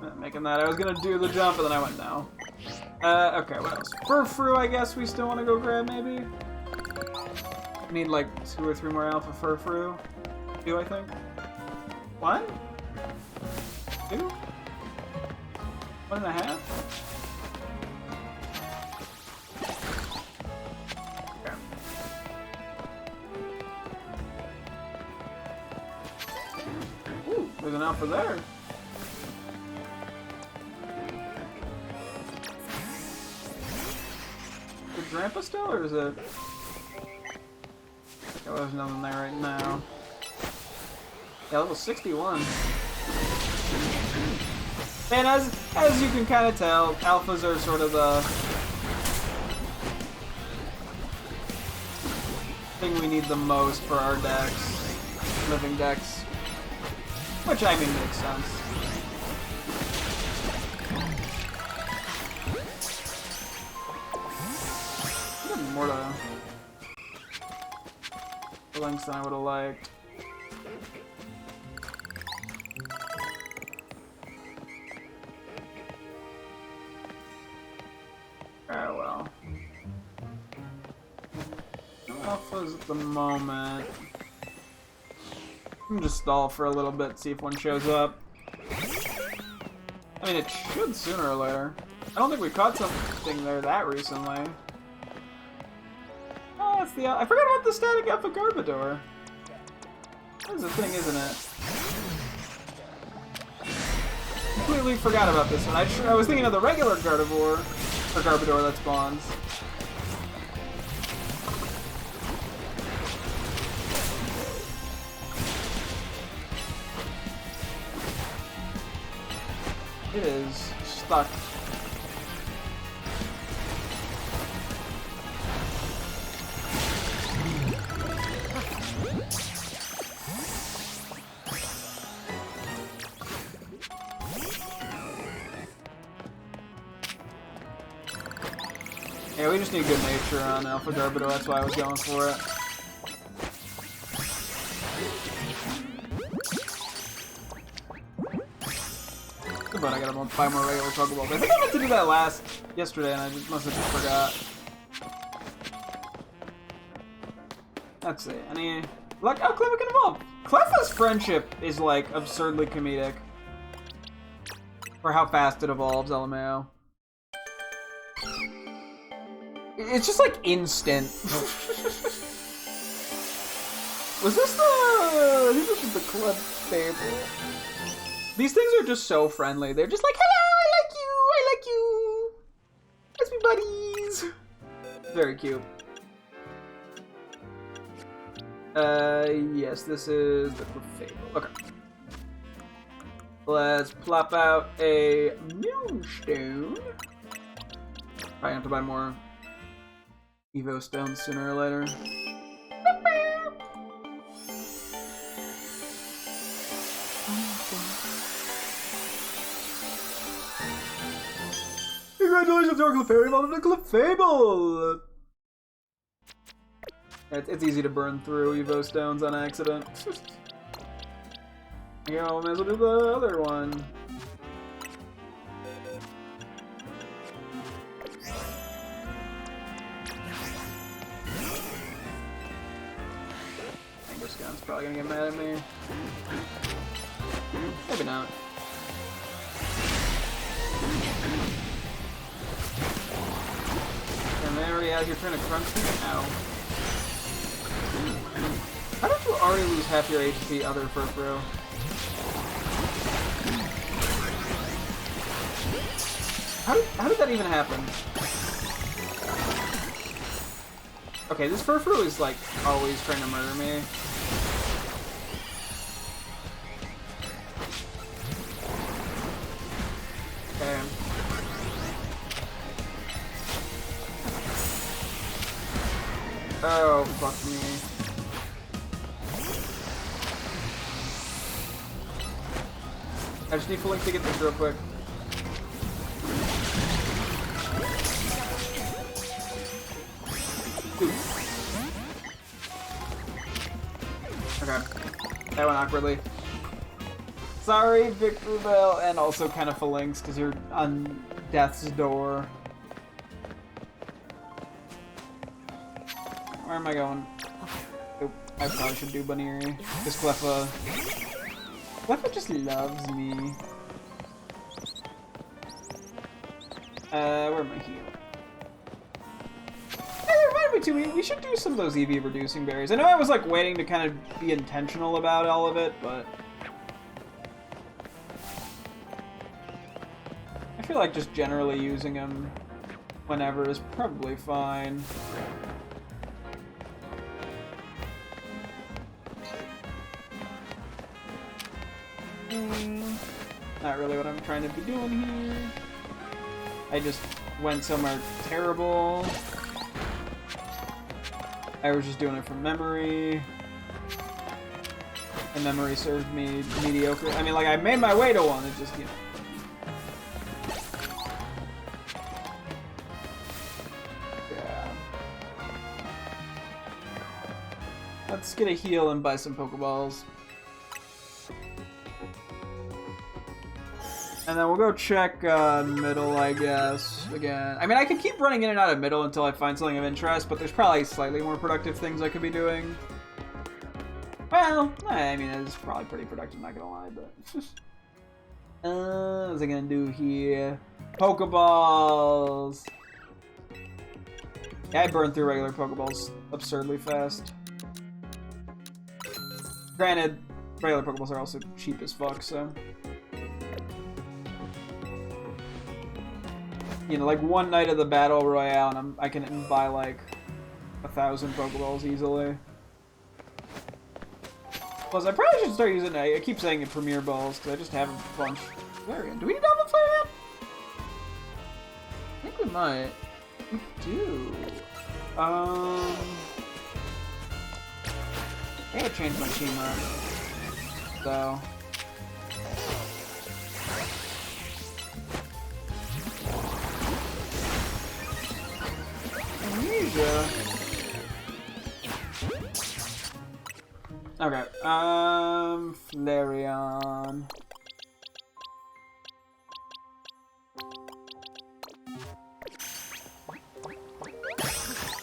A: Not making that. I was gonna do the jump, and then I went no. Okay, what else? Furfru, I guess we still want to go grab, maybe? Need like 2 or 3 more alpha Furfru. Do I think? 1? 2? 1.5? Okay. Ooh, there's an alpha there. Is Grandpa still, or is it? Oh, there's nothing there right now. Yeah, level 61. And as you can kind of tell, alphas are sort of the thing we need the most for our decks. Living Dex. Which, I mean, makes sense. More to links than I would have liked. Oh well. No alphas at the moment. I'm just stall for a little bit, see if one shows up. I mean, it should sooner or later. I don't think we caught something there that recently. Oh, it's the... I forgot about the static alpha Garbodor. That is a thing, isn't it? Completely forgot about this one. I was thinking of the regular Gardevoir, or Garbodor that spawns. It is stuck. Yeah, we just need good nature on Alpha Garbodor, that's why I was going for it. But I gotta buy more regular Pokeballs. I think I meant to do that yesterday, and I must have just forgot. Let's see. Any luck? Oh, Cleffa can evolve. Cleffa's friendship is like absurdly comedic for how fast it evolves. LMAO. It's just like instant. Was this the? I think this was the Cleffa. These things are just so friendly. They're just like, hello, I like you. Let's be buddies. Very cute. Yes, this is the Clefable. Okay. Let's plop out a Moonstone. Probably have to buy more Evo Stones sooner or later. Congratulations, our Clefairy evolved into Clefable! It's easy to burn through Evo Stones on accident. Yeah, I may as well do the other one. I think this gun's probably gonna get mad at me. Maybe not. And there we have your turn to crunch me. Ow. How did you already lose half your HP, other Furfrou? How did that even happen? Okay, this Furfrou is like always trying to murder me. Okay. Oh, fuck me. I just need Link to get this real quick. Ooh. Okay. That went awkwardly. Sorry, Victor Bell, and also kind of Phalanx, because you're on death's door. Where am I going? Oop, I probably should do Bunny. This Cleffa just loves me. Where am I here? Hey, that reminded me too, we should do some of those EV reducing berries. I know I was like waiting to kind of be intentional about all of it, but I feel like just generally using them whenever is probably fine. not really what I'm trying to be doing here. I just went somewhere terrible. I was just doing it from memory. And memory served me mediocre. I mean, like, I made my way to one, it just, you know. Yeah. Let's get a heal and buy some Pokeballs. And then we'll go check middle, I guess, again. I mean, I could keep running in and out of middle until I find something of interest, but there's probably slightly more productive things I could be doing. Well, I mean, it's probably pretty productive, not gonna lie, but... what was I gonna do here? Pokeballs! Yeah, I burned through regular Pokeballs absurdly fast. Granted, regular Pokeballs are also cheap as fuck, so... You know, like one night of the Battle Royale, and I can buy like 1,000 Pokeballs easily. Plus, I probably should start using, I keep saying it, Premier Balls, because I just have a bunch. Do we need Double Flare yet? I think we might. We do. I gotta change my team up. So. Amnesia. Okay, Flareon.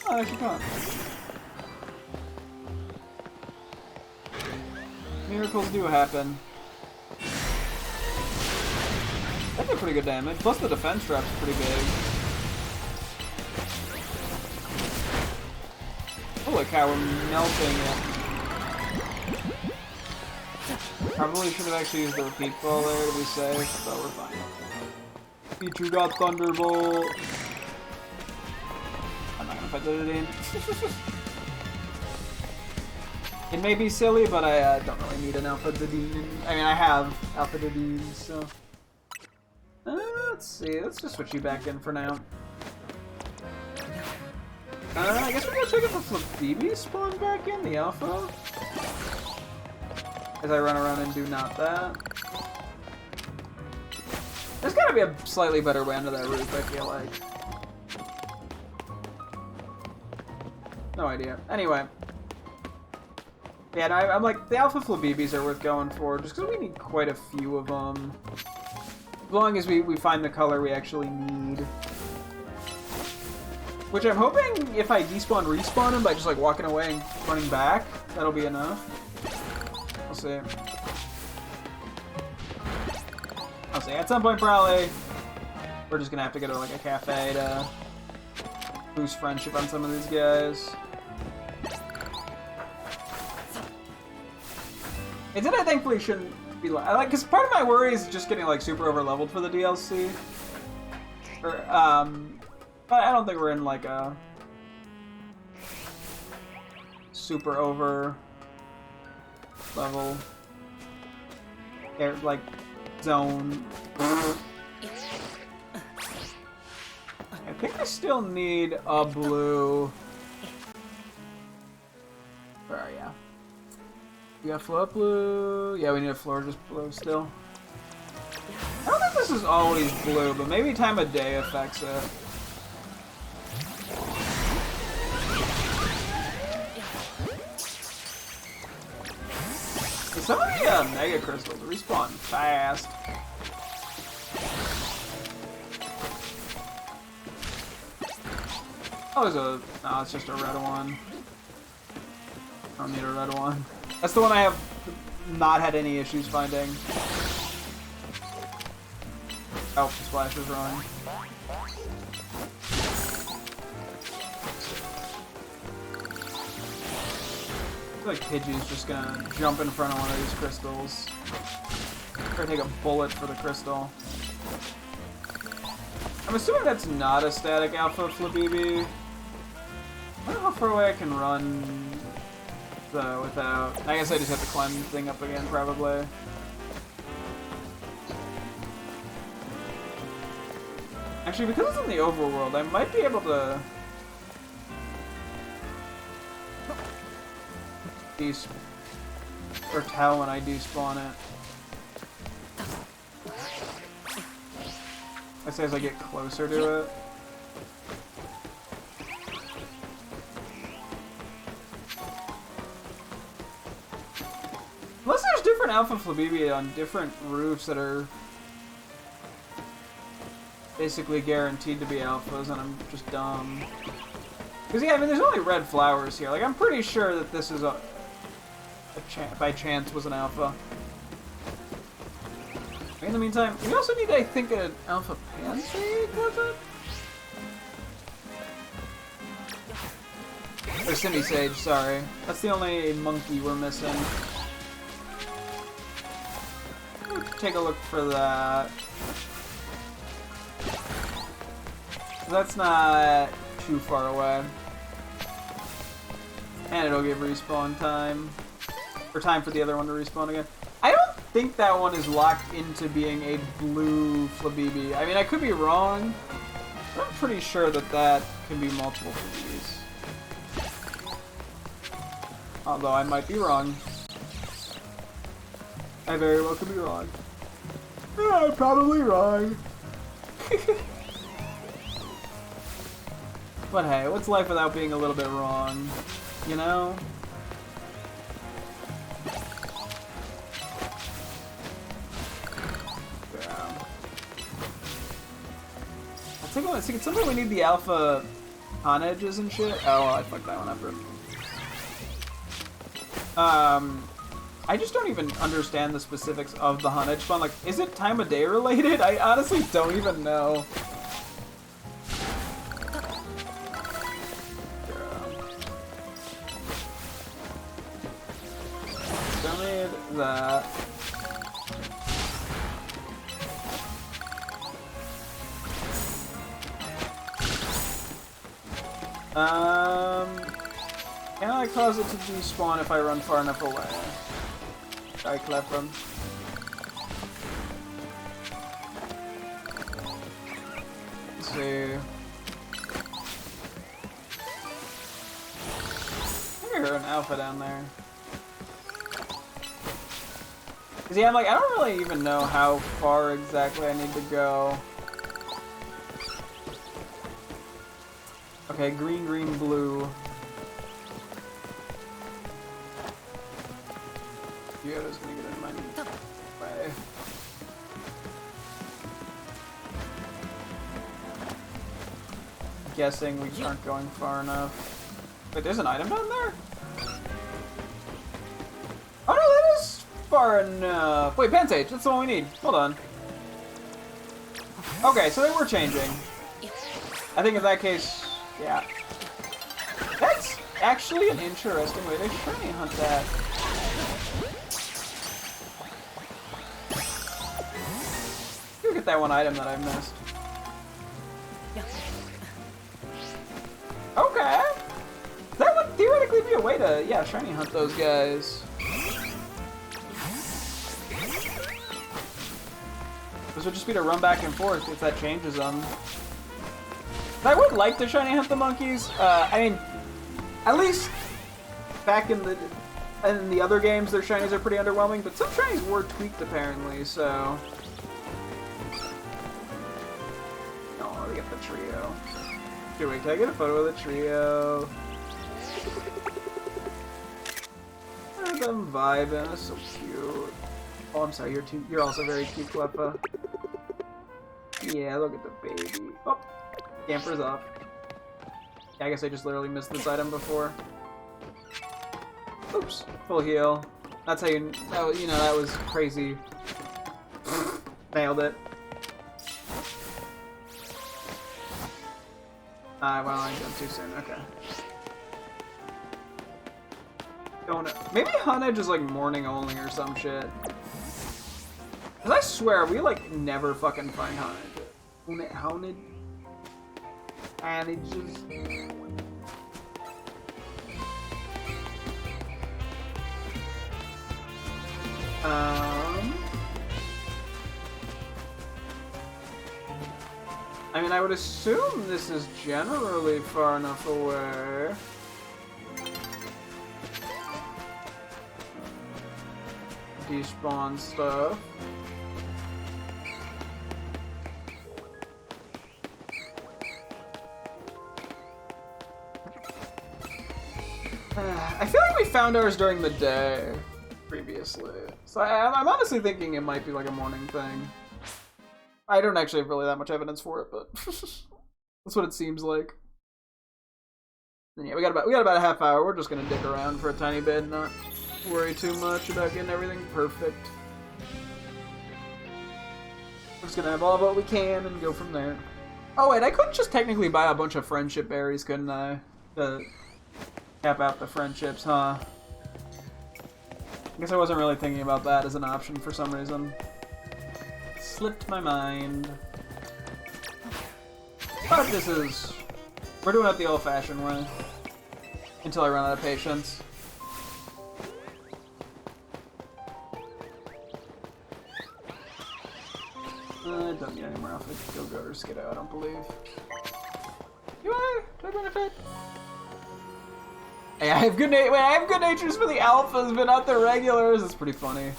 A: Oh, there she comes. Miracles do happen. That did pretty good damage, plus the defense trap's pretty big. Holy cow, we're melting it. Probably should have actually used the repeat ball there to be safe, but we're fine. Pichu got Thunderbolt. I'm not gonna put that in. It may be silly, but I don't really need an Alpha Dedenne. I mean, I have Alpha Dedenne, so... let's see, let's just switch you back in for now. I guess we're gonna check if the Flabébé spawned back in, the Alpha. As I run around and do not that. There's gotta be a slightly better way under that roof, I feel like. No idea. Anyway. Yeah, no, I'm like, the Alpha Flabébés are worth going for, just because we need quite a few of them. As long as we find the color we actually need. Which I'm hoping if I despawn, respawn him by just like walking away and running back, that'll be enough. We'll see. I'll see. At some point, probably, we're just gonna have to go to like a cafe to boost friendship on some of these guys. It's that I thankfully shouldn't be like, because part of my worry is just getting like super over leveled for the DLC. Or but I don't think we're in like a super over level like zone. I think I still need a blue. Where are ya? We got float blue. Yeah, we need a Florges blue still. I don't think this is always blue, but maybe time of day affects it. Some of the Mega Crystals respawn fast. Oh, there's a... No, it's just a red one. I don't need a red one. That's the one I have not had any issues finding. Oh, the splash is wrong. I feel like Pidgey's just gonna jump in front of one of these crystals. Or take a bullet for the crystal. I'm assuming that's not a static Alpha Flabébé. I don't know how far away I can run, though, without... I guess I just have to climb the thing up again, probably. Actually, because it's in the overworld, I might be able to... or tell when I despawn it. I say as I get closer to it. Unless there's different Alpha Flabibi on different roofs that are basically guaranteed to be alphas, and I'm just dumb. Because yeah, I mean, there's only red flowers here. Like, I'm pretty sure that this is by chance was an alpha. In the meantime, we also need, I think, an alpha pansy, was it? Or Cindy Sage, sorry. That's the only monkey we're missing. Take a look for that. That's not too far away. And it'll give respawn time. Or time for the other one to respawn again. I don't think that one is locked into being a blue Flabibi. I mean, I could be wrong, but I'm pretty sure that that can be multiple Flabibis. Although I might be wrong. I very well could be wrong. Yeah, I'm probably wrong. But hey, what's life without being a little bit wrong? You know? I think it's something we need the alpha on edges and shit. Oh, well, I fucked that one up. I just don't even understand the specifics of the hunt edge spawn. Like, is it time of day related? I honestly don't even know. Don't need that. Can I cause it to despawn if I run far enough away? I cleft him. Let's see. I hear an alpha down there. Cause yeah, I'm like, I don't really even know how far exactly I need to go. Okay, green, green, blue. Yeah, that's gonna get in my way. Guessing we aren't going far enough. Wait, there's an item down there? Oh no, that is far enough. Wait, Pansage, that's the one we need. Hold on. Okay, so they were changing. I think in that case, yeah. That's actually an interesting way to shiny hunt that. Look at that one item that I missed. Okay. That would theoretically be a way to, yeah, shiny hunt those guys. This would just be to run back and forth if that changes them. I would like to shiny hunt the monkeys. I mean, at least back in the other games, their shinies are pretty underwhelming, but some shinies were tweaked apparently, so. Oh, we get the trio. Okay, wait, can I get a photo of the trio? Them vibing, that's so cute. Oh, I'm sorry, you're also very cute, Cleffa. Yeah, look at the baby. Oh, camper's off. Yeah, I guess I just literally missed this item before. Oops, full heal. That's how you know, that was crazy. Nailed it. Well, I jumped too soon, okay. Maybe Hunt Edge is like morning only or some shit. Cause I swear, we like never fucking find Hunt Edge. Hounded? And it just... I mean, I would assume this is generally far enough away. Despawn stuff. I feel like we found ours during the day previously. So I'm honestly thinking it might be like a morning thing. I don't actually have really that much evidence for it, but that's what it seems like. And yeah, we got about a half hour. We're just gonna dick around for a tiny bit, not worry too much about getting everything perfect. We're just gonna have all of what we can and go from there. Oh wait, I could just technically buy a bunch of friendship berries, couldn't I? To cap out the friendships, huh? I guess I wasn't really thinking about that as an option for some reason. Slipped my mind. But this is... We're doing it the old-fashioned way. Until I run out of patience. I don't need any more alpha go or skiddo, I don't believe. Do I benefit? Hey, I have good natures for the alphas, but not the regulars. It's pretty funny.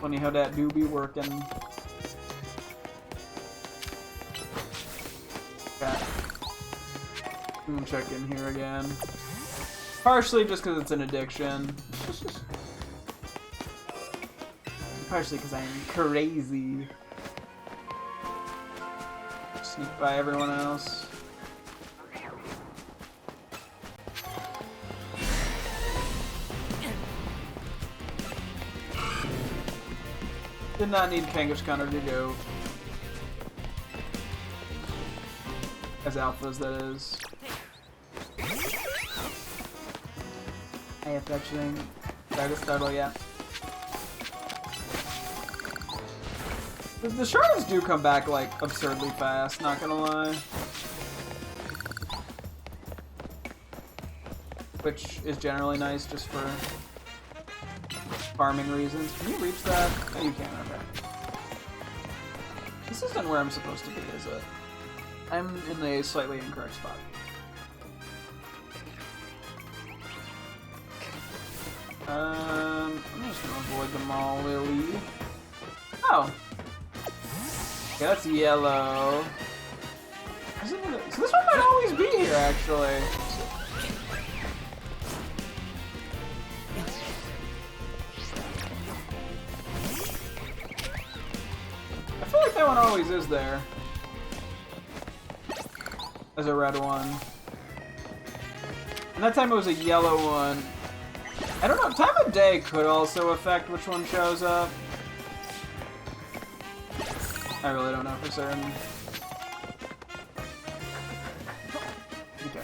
A: Funny how that do be working. Okay. I'm gonna check in here again. Partially just because it's an addiction. Partially because I am crazy. Sneak by everyone else. Did not need Kangaskhan Counter to go. As alphas, that is. I have to actually try to startle yet. The shards do come back like absurdly fast, not gonna lie. Which is generally nice just for farming reasons. Can you reach that? Oh, you can, okay. This isn't where I'm supposed to be, is it? I'm in a slightly incorrect spot. I'm just gonna avoid them all, Lily. Oh. Okay, that's yellow. So this one might always be here, actually. I feel like that one always is there. As a red one. And that time it was a yellow one. I don't know, time of day could also affect which one shows up. I really don't know for certain. Okay.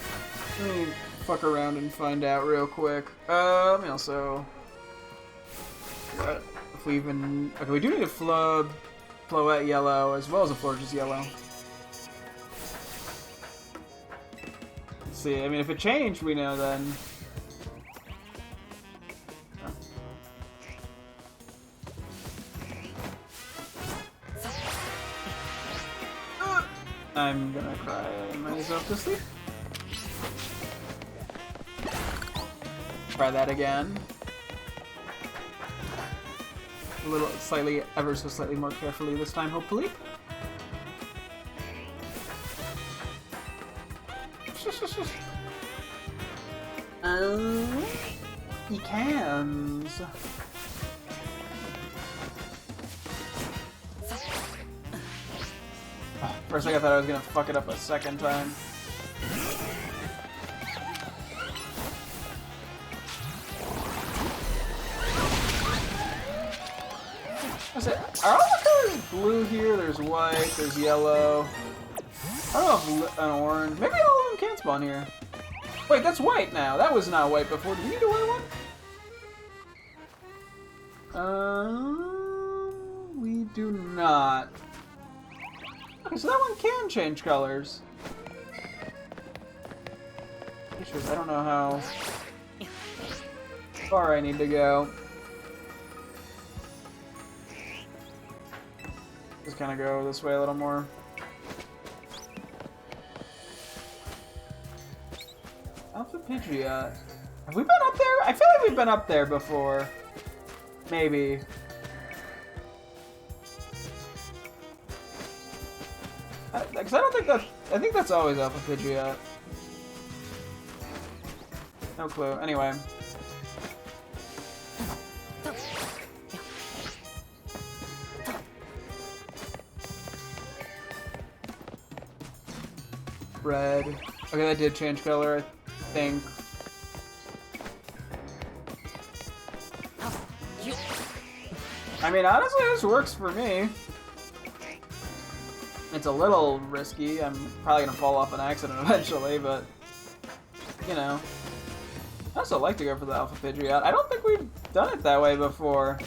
A: Let me fuck around and find out real quick. Let me also... If we even... Okay, we do need a Floette yellow, as well as a Florges yellow. Let's see, I mean, if it changed, we know then. I'm gonna cry myself to sleep. Try that again. A little, slightly, ever so slightly more carefully this time, hopefully. He cans. For a second I thought I was gonna fuck it up a second time. Are all the colors blue here? There's white, there's yellow. I don't know if an orange. Maybe all of them can spawn here. Wait, that's white now. That was not white before. Do we need a white one? We do not. Okay, so that one can change colors. I don't know how far I need to go. Just kind of go this way a little more. Alpha Pidgeot. Have we been up there? I feel like we've been up there before. Maybe. Because I don't think that's... I think that's always Alpha Pidgeot. No clue. Anyway. Red. Okay, that did change color, I think. I mean, honestly, this works for me. It's a little risky. I'm probably gonna fall off an accident eventually, but you know. I also like to go for the Alpha Pidgeot. I don't think we've done it that way before.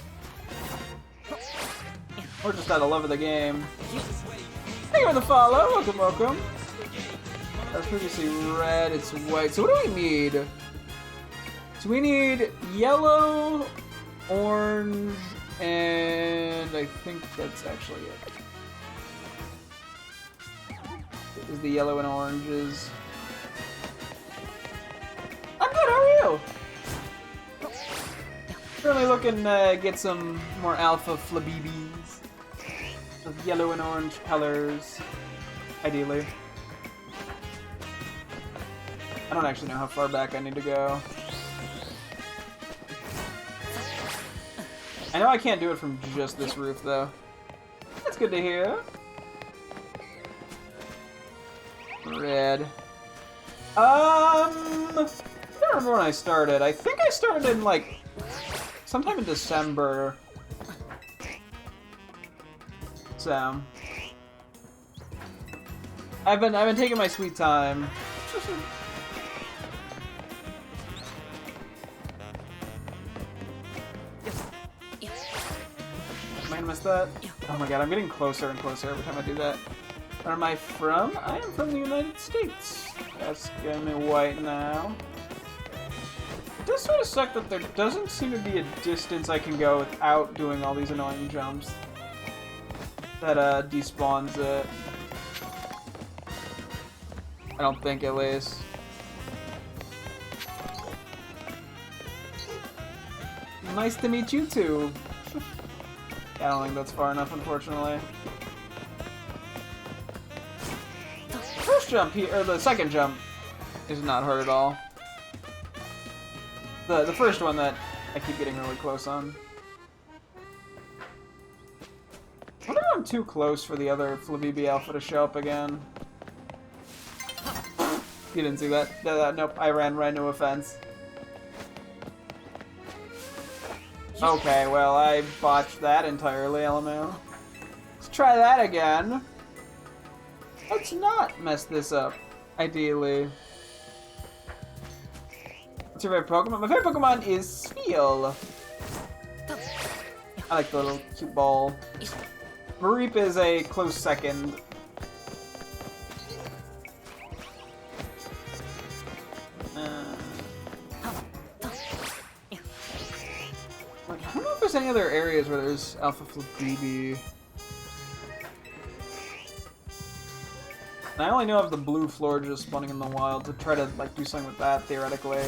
A: Or just out of love of the game. Thank you for the follow. Welcome, welcome. That's previously red. It's white. So what do we need? So we need yellow, orange, and I think that's actually it. Is the yellow and oranges. I'm good, how are you? Really looking to get some more alpha flabibis of yellow and orange colors, ideally. I don't actually know how far back I need to go. I know I can't do it from just this roof, though. That's good to hear. Red. I don't remember when I started. I think I started in, like, sometime in December. So I've been taking my sweet time. Am I gonna miss that? Oh my god, I'm getting closer and closer every time I do that. Where am I from? I am from the United States. That's gonna be white now. It does sort of suck that there doesn't seem to be a distance I can go without doing all these annoying jumps. That despawns it. I don't think, at least. Nice to meet you too. I don't think that's far enough, unfortunately. First jump here, or the second jump, is not hard at all. The first one that I keep getting really close on. I wonder if I'm too close for the other Flabibi Alpha to show up again. You didn't see that? Nope, I ran right into a fence. Okay, well, I botched that entirely, LMAO. Let's try that again. Let's not mess this up, ideally. What's your favorite Pokemon? My favorite Pokemon is Spheal. I like the little cute ball. Mareep is a close second. Like, I don't know if there's any other areas where there's Alpha Flabibi. I only know of the blue floor just spawning in the wild to try to like do something with that theoretically.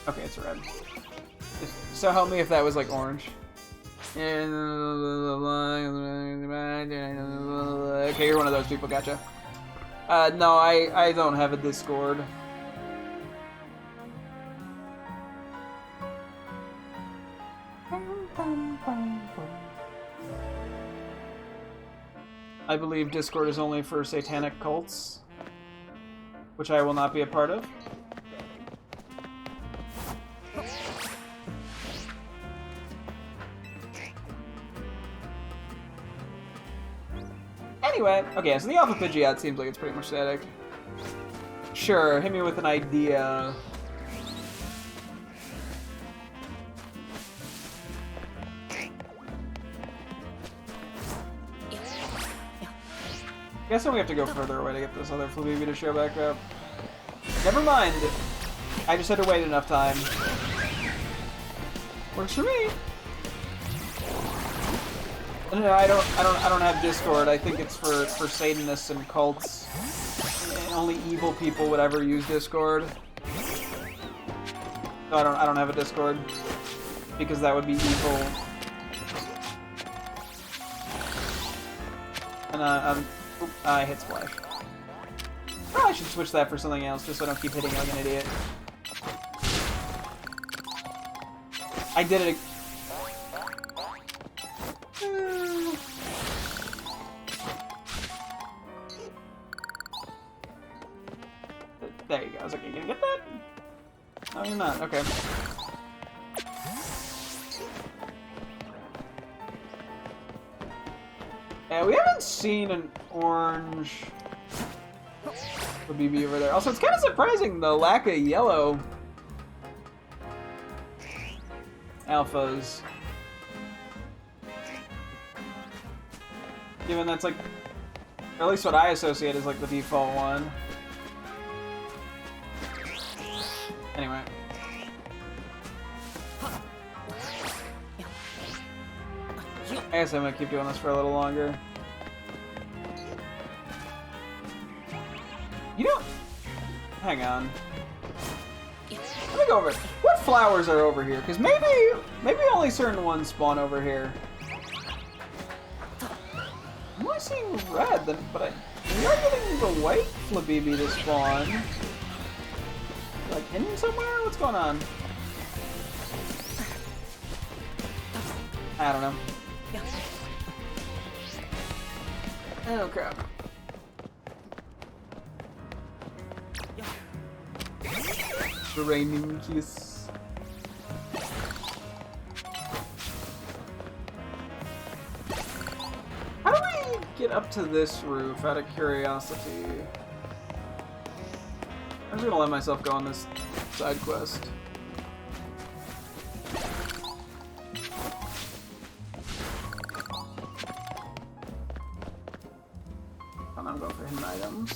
A: Okay, it's red. So help me if that was like orange. Okay, you're one of those people, gotcha. No, I don't have a Discord. I believe Discord is only for satanic cults, which I will not be a part of. Anyway, okay, so the Alpha Pidgeot seems like it's pretty much static. Sure, hit me with an idea. I guess we have to go further away to get this other Flabibi to show back up. Never mind. I just had to wait enough time. Works for me. No, I don't have Discord. I think it's for Satanists and cults. And only evil people would ever use Discord. So I don't have a Discord because that would be evil. And I hit splash. Probably should switch that for something else just so I don't keep hitting like an idiot. I did it. There you go. I was like, are you gonna get that? No, you're not. Okay. Yeah, we haven't seen an orange BB over there. Also, it's kind of surprising the lack of yellow alphas. Given that's like, or at least what I associate as like the default one. Anyway. I guess I'm gonna keep doing this for a little longer. You know, hang on. Let me go over. What flowers are over here? Because maybe only certain ones spawn over here. I'm only seeing red, but we are getting the white Flabibi to spawn. Like hidden somewhere? What's going on? I don't know. Oh crap. The raining kiss. How do we get up to this roof out of curiosity? I'm just gonna let myself go on this side quest. I'm going for hidden items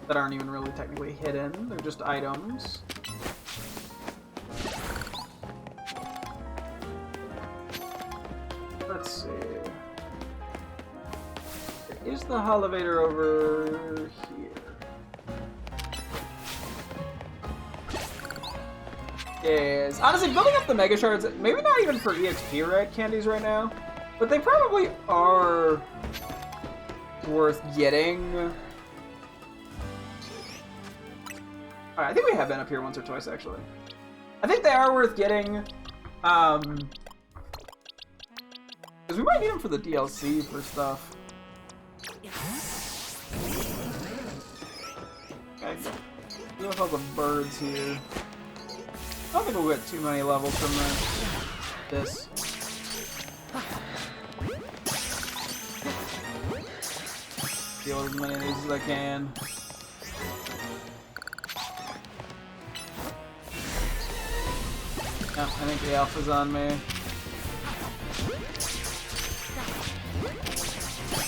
A: that aren't even really technically hidden, they're just items. Let's see. There is the elevator over here. Yes. Honestly, building up the Mega Shards, maybe not even for EXP right candies right now, but they probably are worth getting. Alright, I think we have been up here once or twice, actually. I think they are worth getting. Because we might need them for the DLC for stuff. Okay. Deal with all the birds here. I don't think we'll get too many levels from this. Deal with as many of these as I can. Yeah, I think the alpha's on me.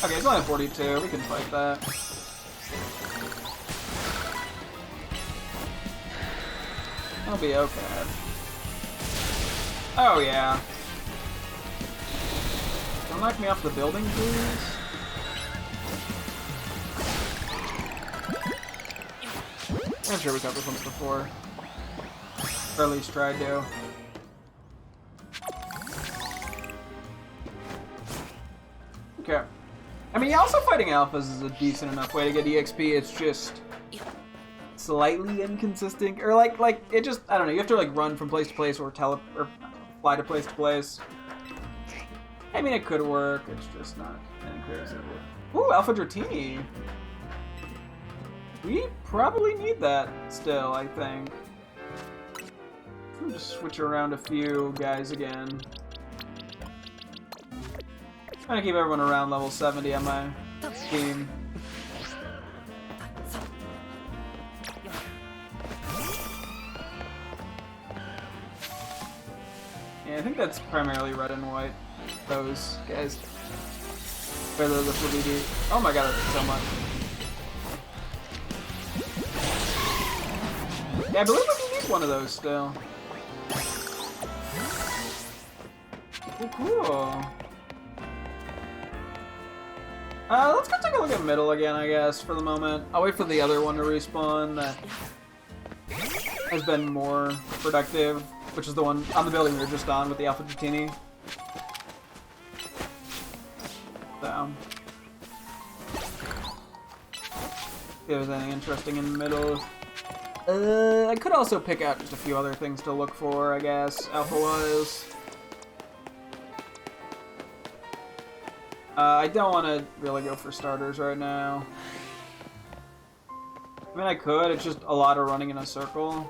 A: Okay, it's only 42. We can fight that. I'll be okay. Oh yeah. Don't knock me off the building, please. I'm sure we got this once before. Or at least tried to. Okay. I mean, also fighting alphas is a decent enough way to get EXP, it's just slightly inconsistent. Or like it just, I don't know, you have to like run from place to place or fly to place to place. I mean, it could work, it's just not crazy. Ooh, Alpha Dratini. We probably need that still, I think. I'll just switch around a few guys again. Trying to keep everyone around level 70 on my team. Yeah, I think that's primarily red and white. Those guys. Or the BD. Oh my god, that's so much. Yeah, I believe we can one of those still. Oh, cool. Let's go take a look at middle again, I guess, for the moment. I'll wait for the other one to respawn that has been more productive, which is the one on the building we were just on with the Alpha Dratini. So, if there's anything interesting in the middle. I could also pick out just a few other things to look for, I guess, alpha-wise. I don't want to really go for starters right now. I mean, I could, it's just a lot of running in a circle.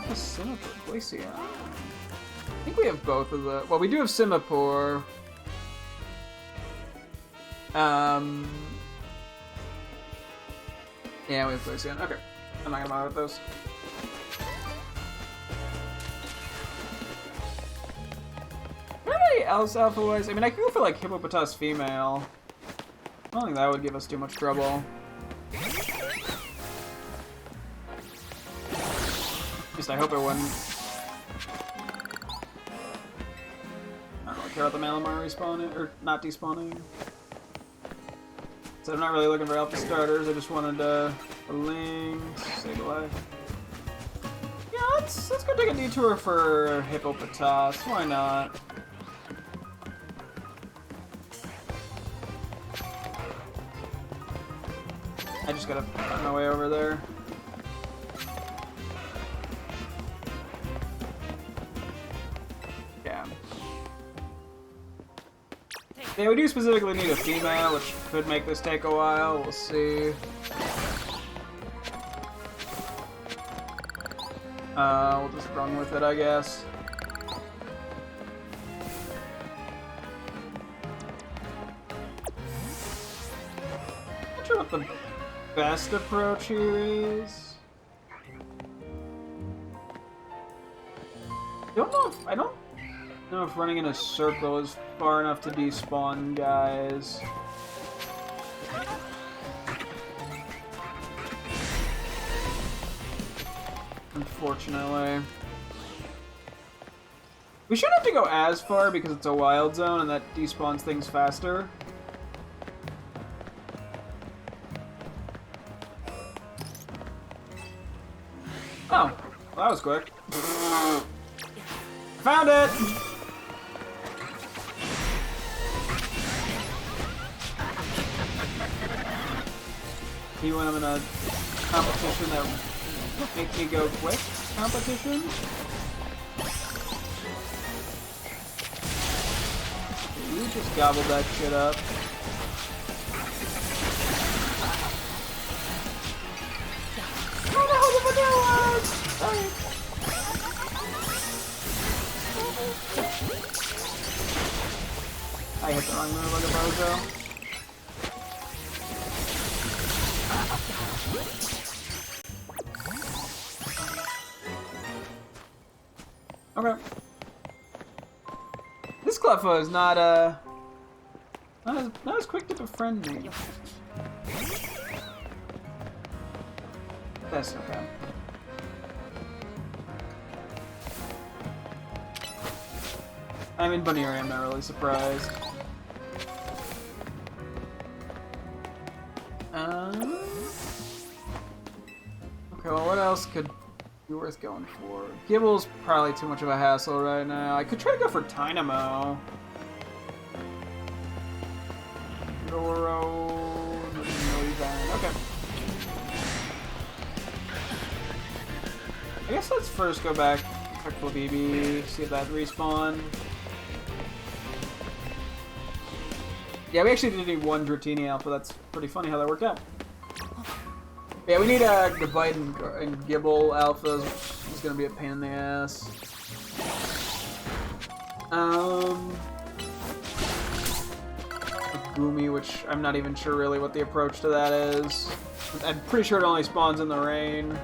A: A Singapore Glacier. I think we have both of the... Well, we do have Singapore. Yeah, we have Glacier. Okay. I'm not gonna bother with those. Anybody else alpha-wise? I mean, I could go for, like, Hippopotas female. I don't think that would give us too much trouble. At least I hope it wouldn't. I don't really care about the Malamar respawning, or not despawning. So I'm not really looking for alpha starters, I just wanted to link, Sableye. Yeah, let's go take a detour for Hippopotas, why not? I just gotta find my way over there. Yeah. Yeah, we do specifically need a female, which could make this take a while. We'll see. We'll just run with it, I guess. Not sure what the best approach here is. I don't know if running in a circle is far enough to despawn guys. Unfortunately. We shouldn't have to go as far because it's a wild zone and that despawns things faster. Oh, well, that was quick. Found it! You when I'm in a competition that makes me go quick competition? You just gobbled that shit up. I hit the wrong move like a bozo. Okay. This Cleffa is not as quick to befriend me. That's okay. I mean, Bunnyuri, I'm not really surprised. Okay, well, what else could be worth going for? Gibble's probably too much of a hassle right now. I could try to go for Dynamo. Doro... Okay. I guess let's first go back, check for BB, see if that respawned. Yeah, we actually did need one Dratini Alpha. That's pretty funny how that worked out. Yeah, we need Gabite and Gibble Alphas, which is going to be a pain in the ass. Gumi, which I'm not even sure really what the approach to that is. I'm pretty sure it only spawns in the rain.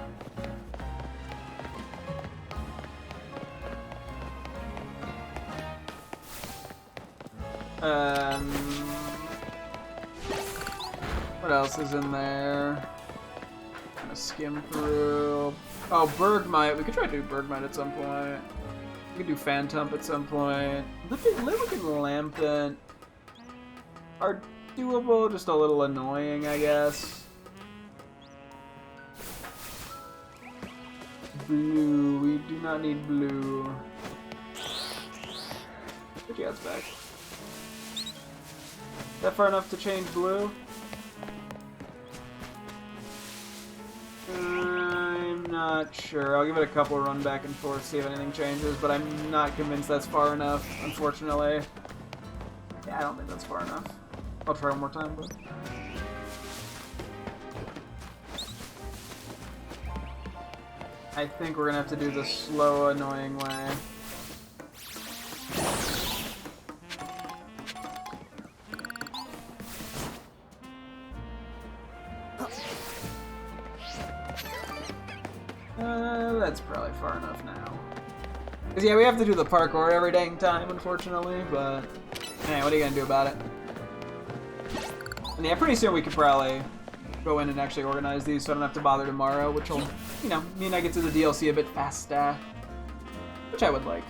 A: What else is in there? gonna skim through. Oh, Bergmite. We could try to do Bergmite at some point. We could do Phantump at some point. Livic and Lampent are doable, just a little annoying, I guess. Blue. We do not need blue. Pidgeot's back. Is that far enough to change blue? I'm not sure. I'll give it a couple run back and forth, see if anything changes, but I'm not convinced that's far enough, unfortunately. Yeah, I don't think that's far enough. I'll try one more time, but... I think we're gonna have to do the slow, annoying way. That's probably far enough now. Because, yeah, we have to do the parkour every dang time, unfortunately, but... Hey, what are you gonna do about it? And yeah, pretty soon we could probably go in and actually organize these so I don't have to bother tomorrow, which will, you know, mean I get to the DLC a bit faster. Which I would like.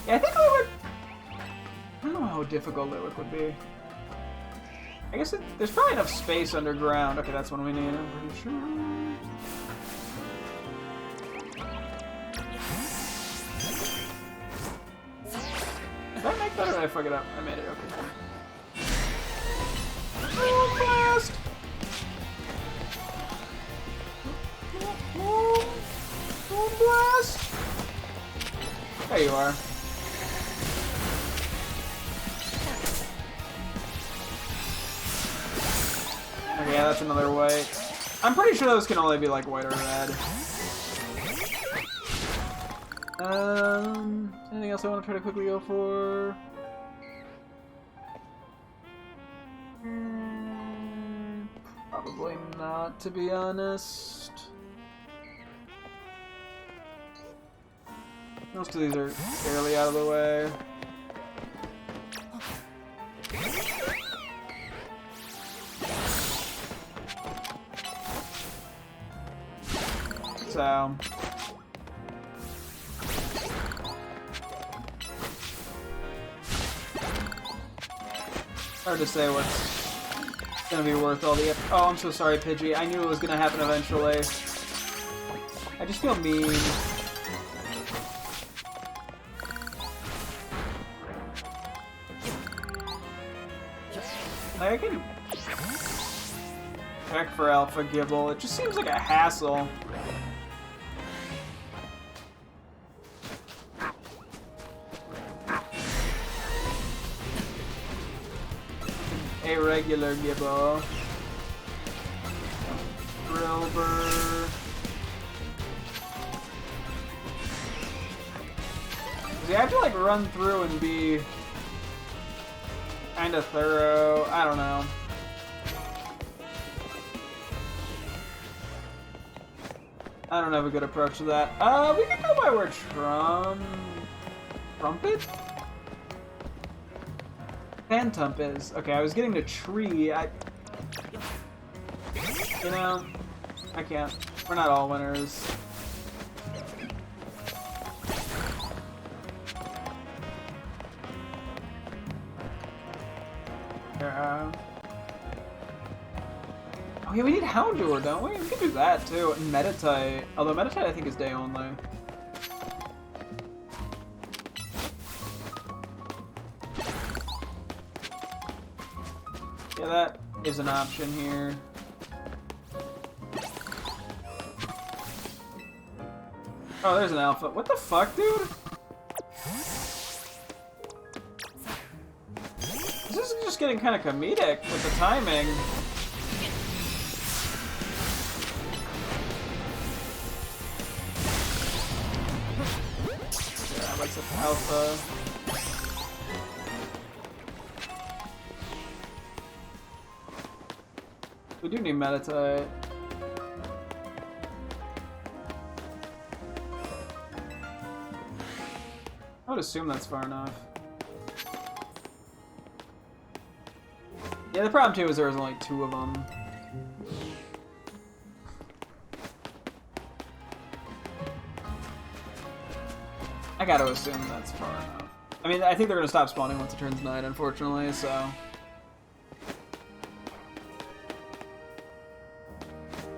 A: Yeah, I think Liwick... I don't know how difficult Liwick would be. I guess there's probably enough space underground. Okay, that's one we need, I'm pretty sure. Did I make that or did I fuck it up? I made it, okay. Oh, blast! Oh, blast! There you are. Okay, yeah, that's another white. I'm pretty sure those can only be like white or red. Anything else I want to try to quickly go for? Probably not, to be honest. Most of these are fairly out of the way. So... hard to say what's gonna be worth all the... Oh, I'm so sorry, Pidgey. I knew it was gonna happen eventually. I just feel mean. Like, I can check for Alpha Gibble. It just seems like a hassle. A regular Gibble. Drilbur. See, I have to like run through and be kind of thorough. I don't know. I don't have a good approach to that. We can go by where Trumpet? Phantump is. Okay, I was getting the tree. You know, I can't. We're not all winners. Oh yeah, we need Houndour, don't we? We can do that too. And Meditite. Although Meditite I think is day only. Yeah, that is an option here. Oh, there's an alpha. What the fuck, dude? This is just getting kind of comedic with the timing. Yeah, that's an alpha. We do need Meditite. I would assume that's far enough. Yeah, the problem too is there was only 2 of them. gotta assume that's far enough. I mean, I think they're gonna stop spawning once it turns night, unfortunately, so...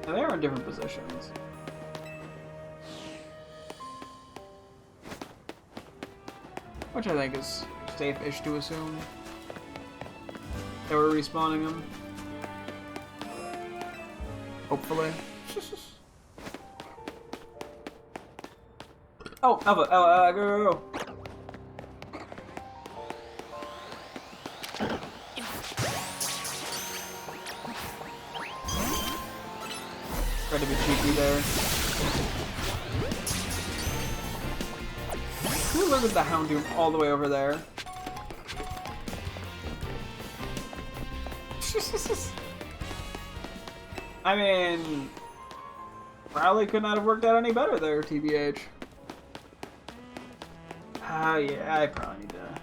A: They are in different positions. Which I think is safe-ish to assume. They were respawning them. Hopefully. Oh, Alpha! Go, go, go! Tried to be cheeky there. Who looked at the Houndoom all the way over there? I mean, probably could not have worked out any better there, TBH. Yeah, I probably need to...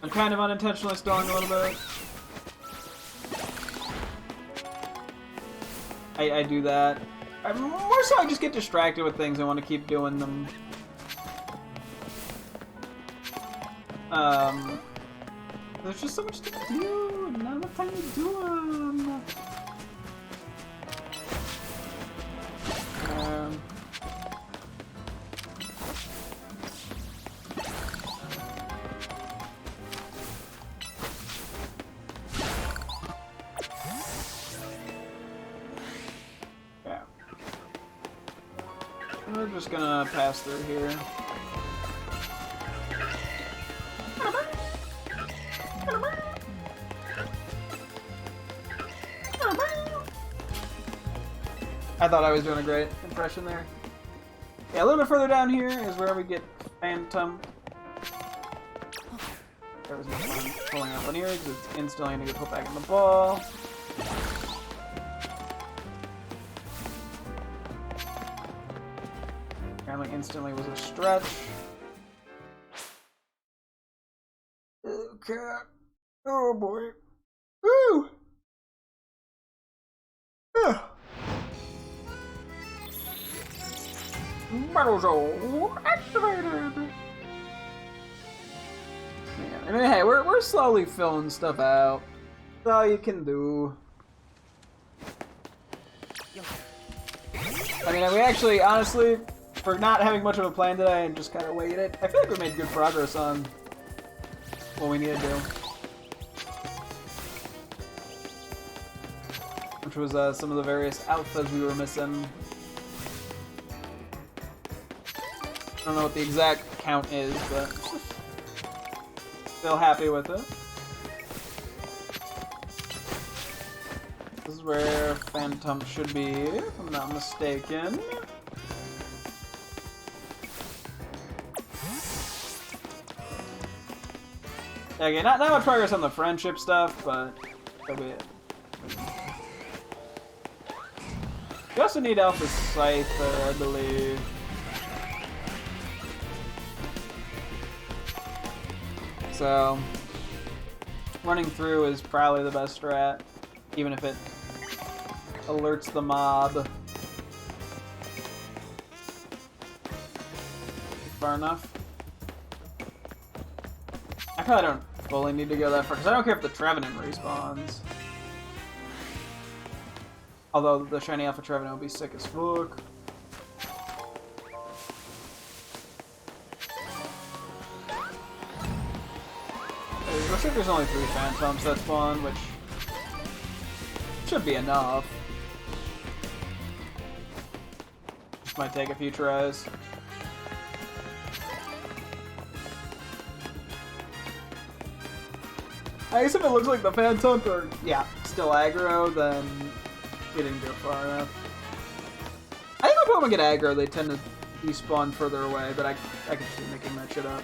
A: I'm kind of unintentionally stalling a little bit. I do that. More so I just get distracted with things and want to keep doing them. There's just so much to do, and not enough time to do them. Yeah. We're just gonna pass through here. I thought I was doing a great impression there. Yeah, a little bit further down here is where we get Phantom. That was no fun pulling up on here because it's instantly going to get put back in the ball. Apparently instantly was a stretch. Okay. Oh boy. Woo! Battle Zone activated! Yeah, I mean, hey, we're slowly filling stuff out. That's all you can do. I mean, we actually, honestly, for not having much of a plan today and just kind of waited, I feel like we made good progress on what we need to do. Which was some of the various alphas we were missing. I don't know what the exact count is, but still happy with it. This is where Phantom should be, if I'm not mistaken. Okay, not much progress on the friendship stuff, but that'll be it. We also need Alpha Scyther, I believe. So, running through is probably the best strat, even if it alerts the mob. Far enough. I probably don't fully need to go that far, because I don't care if the Trevenant respawns. Although the shiny Alpha Trevenant would be sick as fuck. Looks like there's only 3 Phantoms that spawn, which should be enough. Might take a few tries. I guess if it looks like the Phantoms are, yeah, still aggro, then we didn't go far enough. I think when Pokemon get aggro, they tend to despawn further away, but I could see making that shit up.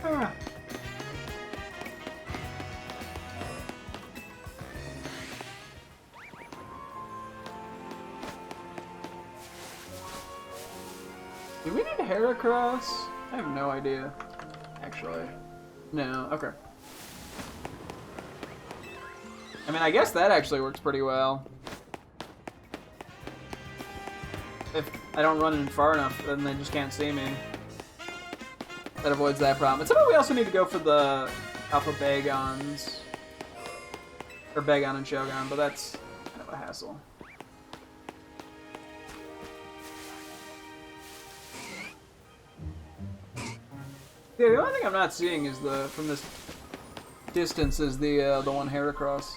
A: Ah. Do we need Heracross? I have no idea, actually. No, okay. I mean, I guess that actually works pretty well. If I don't run in far enough, and they just can't see me. That avoids that problem. And somehow we also need to go for the Alpha Bagons. Or Bagon and Shogun, but that's kind of a hassle. Yeah, the only thing I'm not seeing is from this distance is the one Heracross.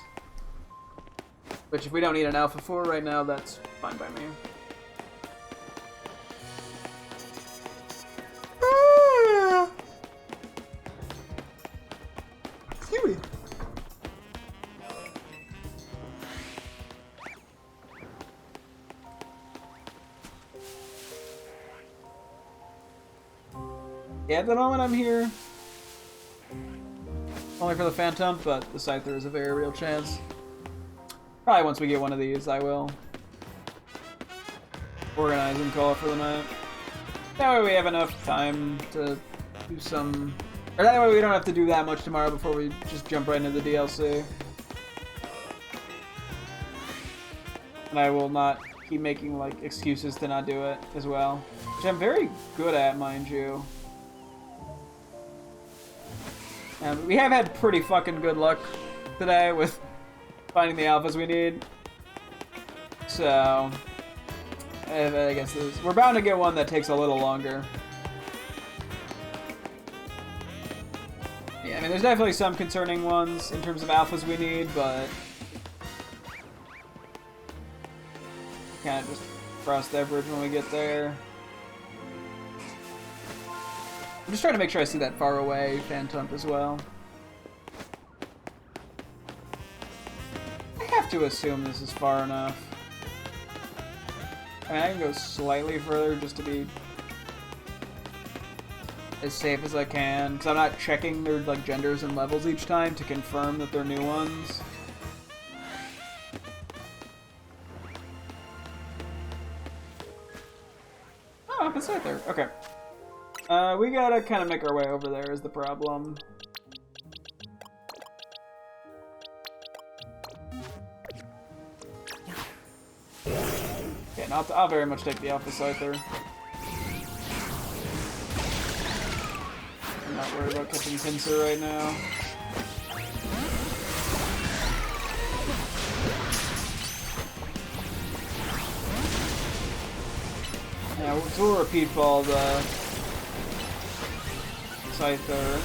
A: Which if we don't need an Alpha for right now, that's fine by me. Seaweed. Yeah, at the moment I'm here. Only for the Phantom, but the Scyther is a very real chance. Probably once we get one of these, I will organize and call it for the night. That way we have enough time to do some... Or that way we don't have to do that much tomorrow before we just jump right into the DLC. And I will not keep making, like, excuses to not do it as well. Which I'm very good at, mind you. And we have had pretty fucking good luck today with finding the alphas we need. So, I guess we're bound to get one that takes a little longer. Yeah, I mean, there's definitely some concerning ones in terms of alphas we need, but kind of just cross that bridge when we get there. I'm just trying to make sure I see that far away Phantom as well. I have to assume this is far enough. I mean, I can go slightly further just to be as safe as I can, because I'm not checking their like genders and levels each time to confirm that they're new ones. Oh, it's right there. Okay. We gotta kind of make our way over there is the problem. Okay, I'll very much take the Alpha Scyther. I'm not worried about catching Pinsir right now. Yeah, so we'll repeat ball the Scyther.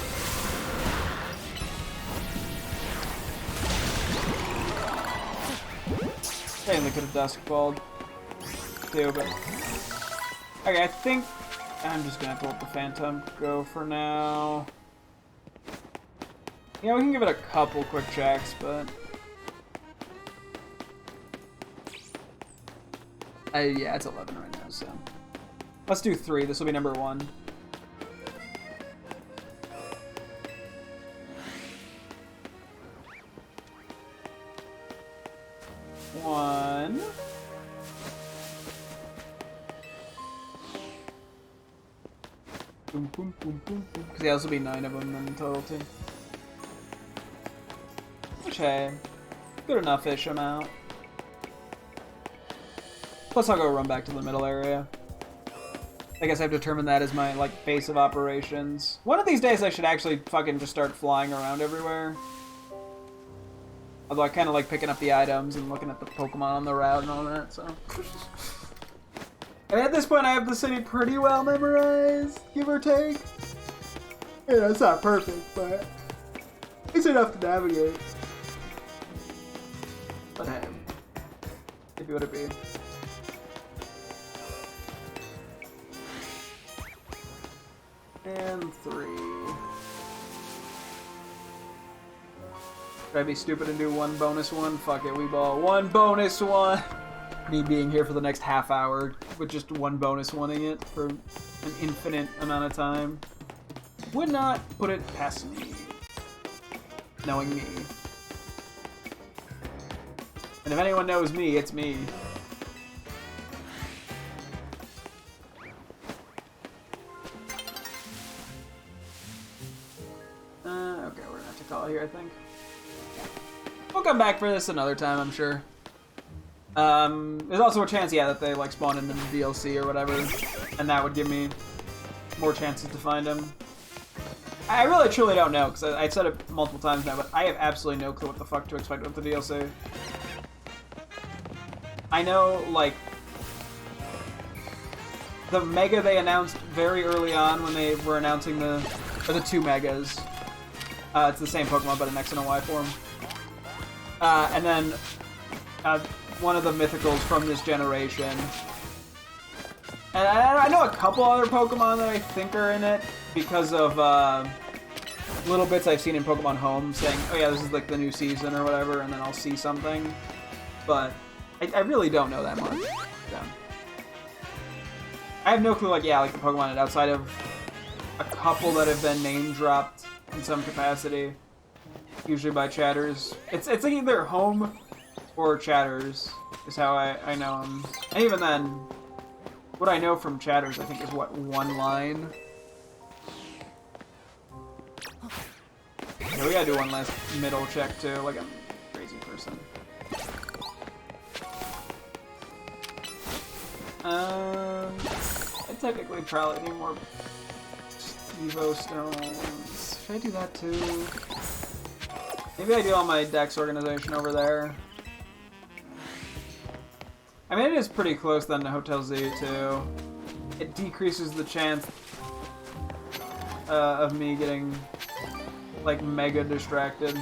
A: Technically could have Dusk Balled too, but okay, I think I'm just gonna pull up the Phantom Go for now. Yeah, we can give it a couple quick checks, but yeah, it's 11 right now, so let's do 3. This will be number 1. Boom, boom, boom, boom, boom. Because yeah, this will be 9 of them in total, too. Which, hey, good enough-ish amount. Plus, I'll go run back to the middle area. I guess I've determined that as my, like, base of operations. One of these days, I should actually fucking just start flying around everywhere. Although I kind of like picking up the items and looking at the Pokemon on the route and all that, so... And at this point, I have the city pretty well memorized, give or take. Yeah, it's not perfect, but it's enough to navigate. But hey, it'd be what it be. And 3. Should I be stupid and do 1 bonus one? Fuck it, we ball 1 bonus one! Me being here for the next half hour with just 1 bonus one-ing it for an infinite amount of time would not put it past me, knowing me. And if anyone knows me, it's me. Okay, we're gonna have to call it here, I think. We'll come back for this another time, I'm sure. There's also a chance, yeah, that they like spawn in the DLC or whatever, and that would give me more chances to find them. I really truly don't know, because I've said it multiple times now, but I have absolutely no clue what the fuck to expect with the DLC. I know, like, the Mega they announced very early on when they were announcing the 2 Megas. It's the same Pokemon, but in X and a Y form. And then one of the mythicals from this generation. And I know a couple other Pokemon that I think are in it because of little bits I've seen in Pokemon Home saying, oh yeah, this is like the new season or whatever, and then I'll see something. But I really don't know that much. Yeah. I have no clue, like, yeah, like the Pokemon outside of a couple that have been name dropped in some capacity, usually by chatters. It's like either Home or chatters is how I know them. And even then, what I know from chatters, I think, is what, one line. Okay, we gotta do one last middle check too, like I'm a crazy person. I technically probably need more Evo stones. Should I do that too? Maybe I do all my Dex organization over there. I mean, it is pretty close then to Hotel Z too. It decreases the chance of me getting like mega distracted.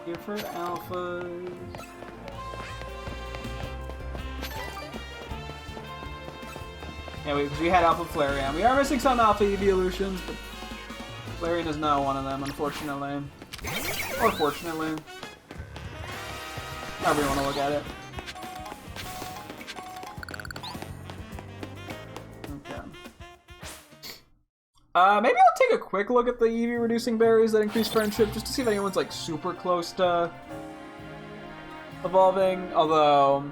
A: Different alphas. Yeah, we had Alpha Flareon. We are missing some Alpha evolutions, but Flareon is not one of them, unfortunately. Or fortunately. However you want to look at it. Okay. Maybe I'll take a quick look at the EV reducing berries that increase friendship, just to see if anyone's like super close to evolving. Although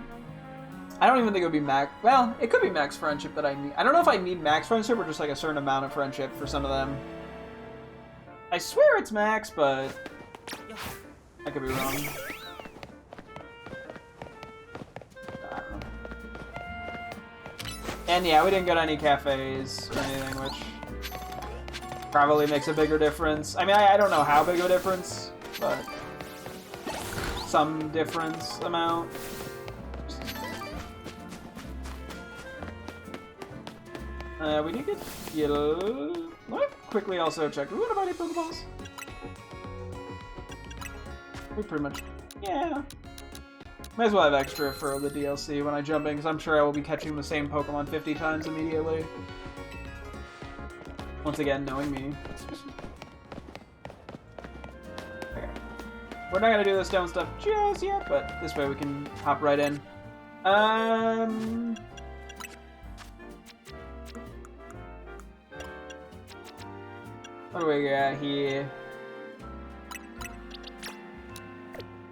A: I don't even think it would be max. Well, it could be max friendship that I need. I don't know if I need max friendship or just like a certain amount of friendship for some of them. I swear it's max, but I could be wrong. I don't know. And yeah, we didn't get any cafes or anything, which probably makes a bigger difference. I mean, I don't know how big of a difference, but some difference amount. We did get yellow. Let me quickly also check. Do we want to buy any Pokeballs? We pretty much, yeah. Might as well have extra for the DLC when I jump in, because I'm sure I will be catching the same Pokemon 50 times immediately. Once again, knowing me. Okay. We're not gonna do the stone stuff just yet, but this way we can hop right in. What do we got here?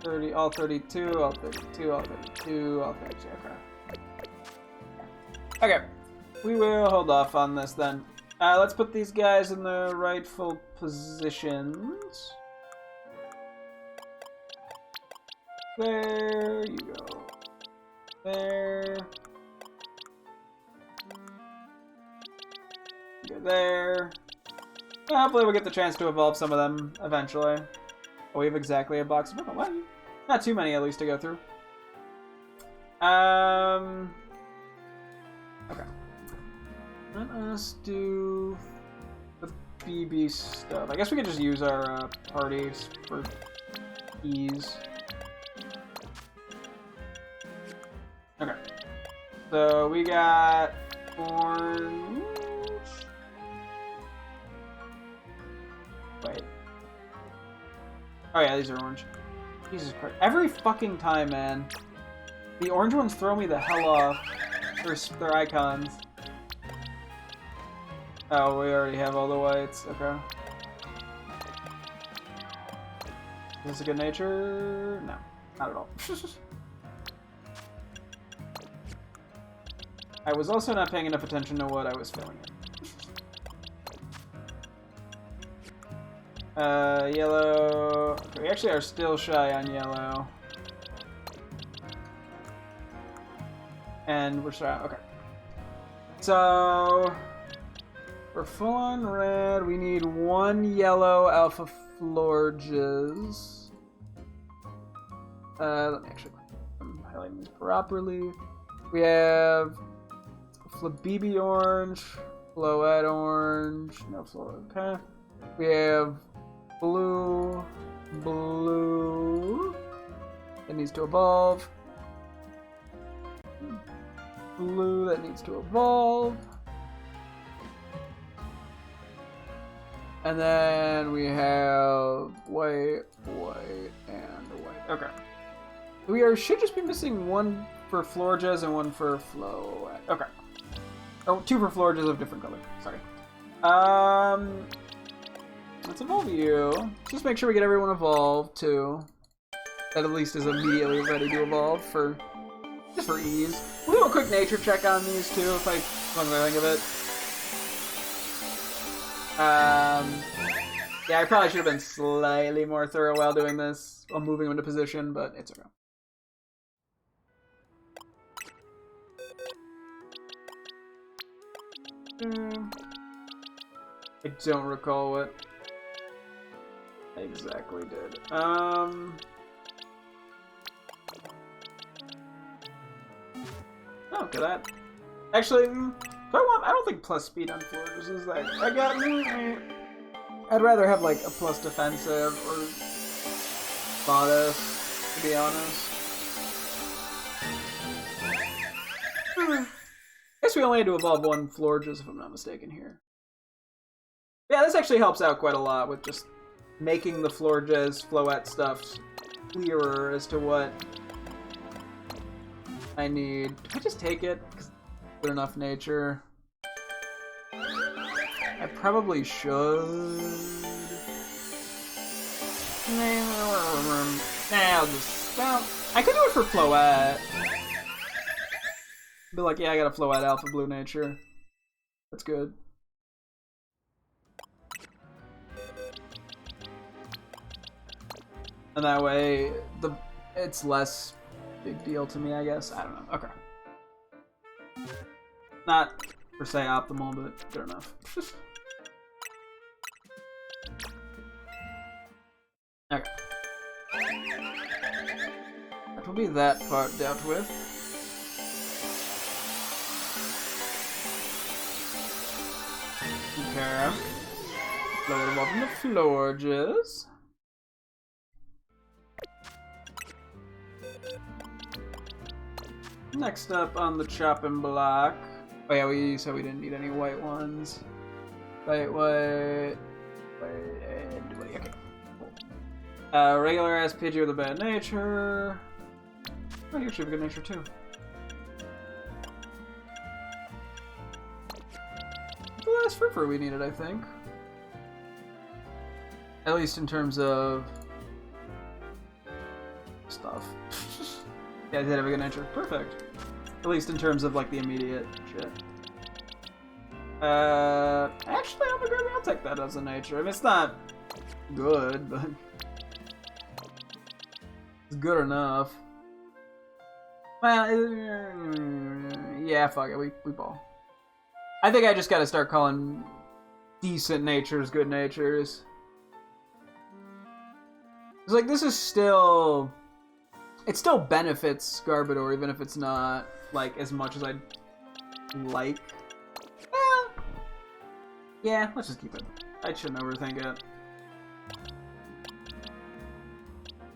A: 30, all 32, all 32, all 32, all 32, okay. Okay, we will hold off on this then. Let's put these guys in the rightful positions. There you go. There. You go there. Well, hopefully we'll get the chance to evolve some of them eventually. Oh, we have exactly a box of Pokemon. Not too many, at least, to go through. Okay. Let us do the BB stuff. I guess we could just use our parties for ease. Okay. So we got orange. Wait. Oh yeah, these are orange. Jesus Christ. Every fucking time, man. The orange ones throw me the hell off. Their icons. Oh, we already have all the whites. Okay. Is this a good nature? No. Not at all. I was also not paying enough attention to what I was filling in. Yellow. We actually are still shy on yellow. And we're shy. Okay. So we're full on red. We need 1 yellow alpha florges. Let me actually highlight these properly. We have Flabibi orange, Floette orange, no Floette, okay. We have blue, that needs to evolve. Blue that needs to evolve. And then we have white, and white. Okay. We should just be missing 1 for Florges and 1 for Floette. Okay. Oh, 2 for Florges of different color. Sorry. Let's evolve you. Just make sure we get everyone evolved too. That at least is immediately ready to evolve just for ease. We'll do a quick nature check on these two if I think of it. Yeah, I probably should have been slightly more thorough while doing this, while moving them into position, but it's okay. I don't recall what I exactly did. Oh, look at that. Actually, I don't think plus speed on floors is that. I'd rather have like a plus defensive or modest, to be honest. I guess we only had to evolve 1 Florges if I'm not mistaken here. Yeah, this actually helps out quite a lot with just making the Florges, Floette stuff clearer as to what I need. Can I just take it? Because it's good enough nature. I probably should. I'll just... Well, I could do it for Floette. Be like, yeah, I got a Floette alpha blue nature. That's good. And that way, it's less big deal to me, I guess. I don't know. Okay. Not per se optimal, but good enough. Okay. That will be that part dealt with. Okay. Load them up in the Florges. Next up on the chopping block. Oh yeah, we said we didn't need any white ones. White, and white. Okay. Cool. Regular ass Pidgey with a bad nature. Oh, you actually have a good nature too. The last Fripper we needed, I think. At least in terms of stuff. Yeah, I did have a good nature. Perfect. At least in terms of like the immediate shit. Actually, I'll take that as a nature. I mean, it's not good, but it's good enough. Well, yeah, fuck it. We ball. I think I just gotta start calling decent natures good natures. It's like this is still. It still benefits Garbodor, even if it's not, like, as much as I'd like. Yeah, let's just keep it. I shouldn't overthink it.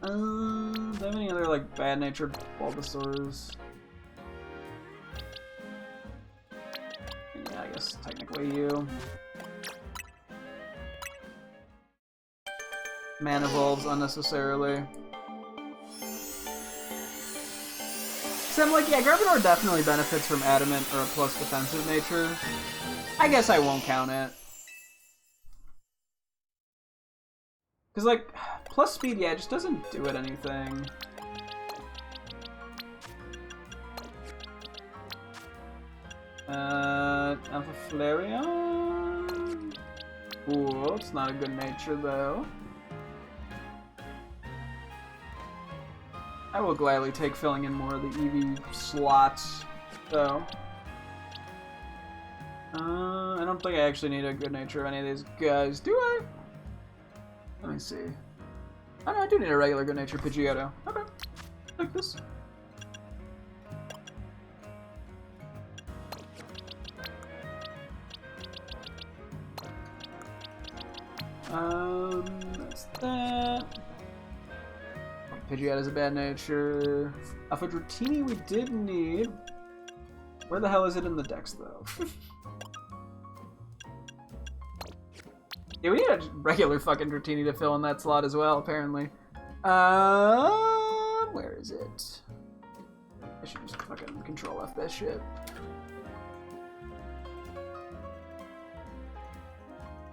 A: Do I have any other, like, bad-natured Bulbasaurs? Yeah, I guess technically you. Man evolves unnecessarily. So I'm like, yeah, Garbodor definitely benefits from Adamant or a plus defensive nature. I guess I won't count it. Because, like, plus speed, yeah, it just doesn't do it anything. Alpha Flareon? Cool. It's not a good nature, though. I will gladly take filling in more of the EV slots, though. I don't think I actually need a good nature of any of these guys, do I? Let me see. Oh no, I do need a regular good nature Pidgeotto. Okay. Like this. That's that. Pidgeot has a bad nature. Alpha Dratini we did need. Where the hell is it in the Dex, though? Yeah, we need a regular fucking Dratini to fill in that slot as well, apparently. Where is it? I should just fucking Control F that shit.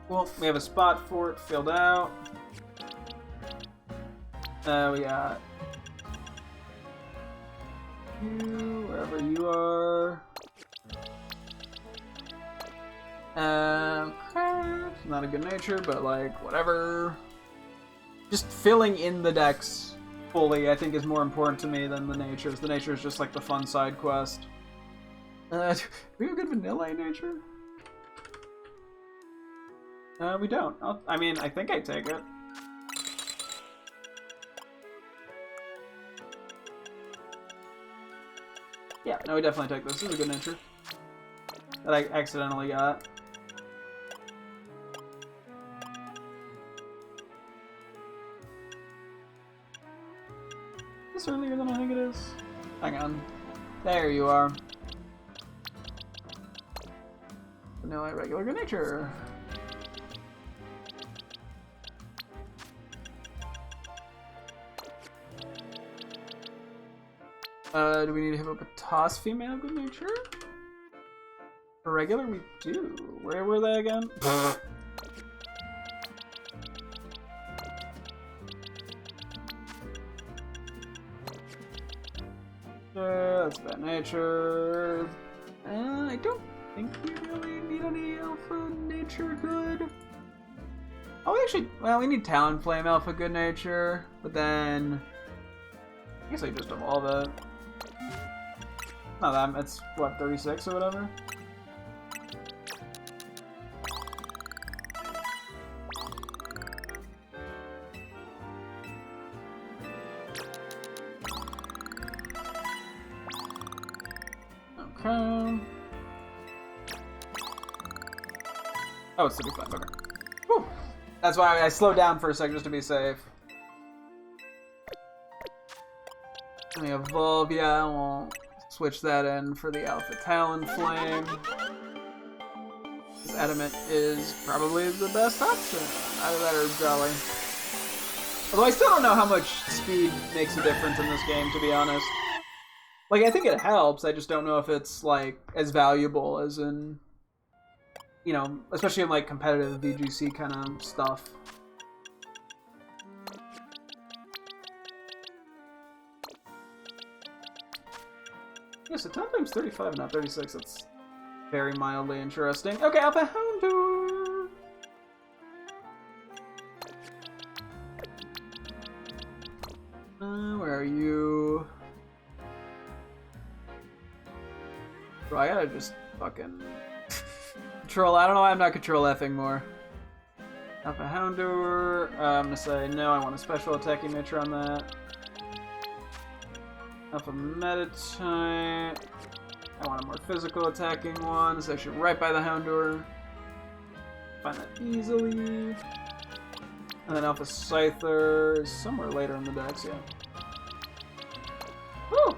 A: Well, we have a spot for it filled out. We got you, wherever you are. Okay, not a good nature, but like, whatever. Just filling in the Dex fully, I think, is more important to me than the natures. The nature is just like the fun side quest. Do we have a good vanilla nature? We don't. I mean, I think I take it. Yeah, no, we definitely take this. This is a good nature. That I accidentally got. Is this earlier than I think it is? Hang on. There you are. Vanilla, regular, good nature. Do we need to have a Batos female good nature? For regular, we do. Where were they again? That's bad nature. I don't think we really need any alpha nature good. Oh, actually, well, we need Talonflame alpha good nature, but then I guess I just evolve it. Not that, it's what, 36 or whatever? Okay. Oh, it's 35, okay. Whew. That's why I slowed down for a sec just to be safe. Let me evolve, yeah, I won't switch that in for the Alpha Talonflame. This Adamant is probably the best option out of that Herb Jolly. Although I still don't know how much speed makes a difference in this game, to be honest. Like, I think it helps, I just don't know if it's, like, as valuable as in, you know, especially in, like, competitive VGC kind of stuff. Yeah, so Talonflame's 35 and not 36. That's very mildly interesting. Okay, Alpha Houndour! Where are you? Bro, I gotta just fucking control. I don't know why I'm not control F-ing more. Alpha Houndour. I'm gonna say no, I want a special attacking nature on that. Alpha Meditite. I want a more physical attacking one, so I should right by the Houndour. Find that easily. And then Alpha Scyther is somewhere later in the Dex, yeah. Woo!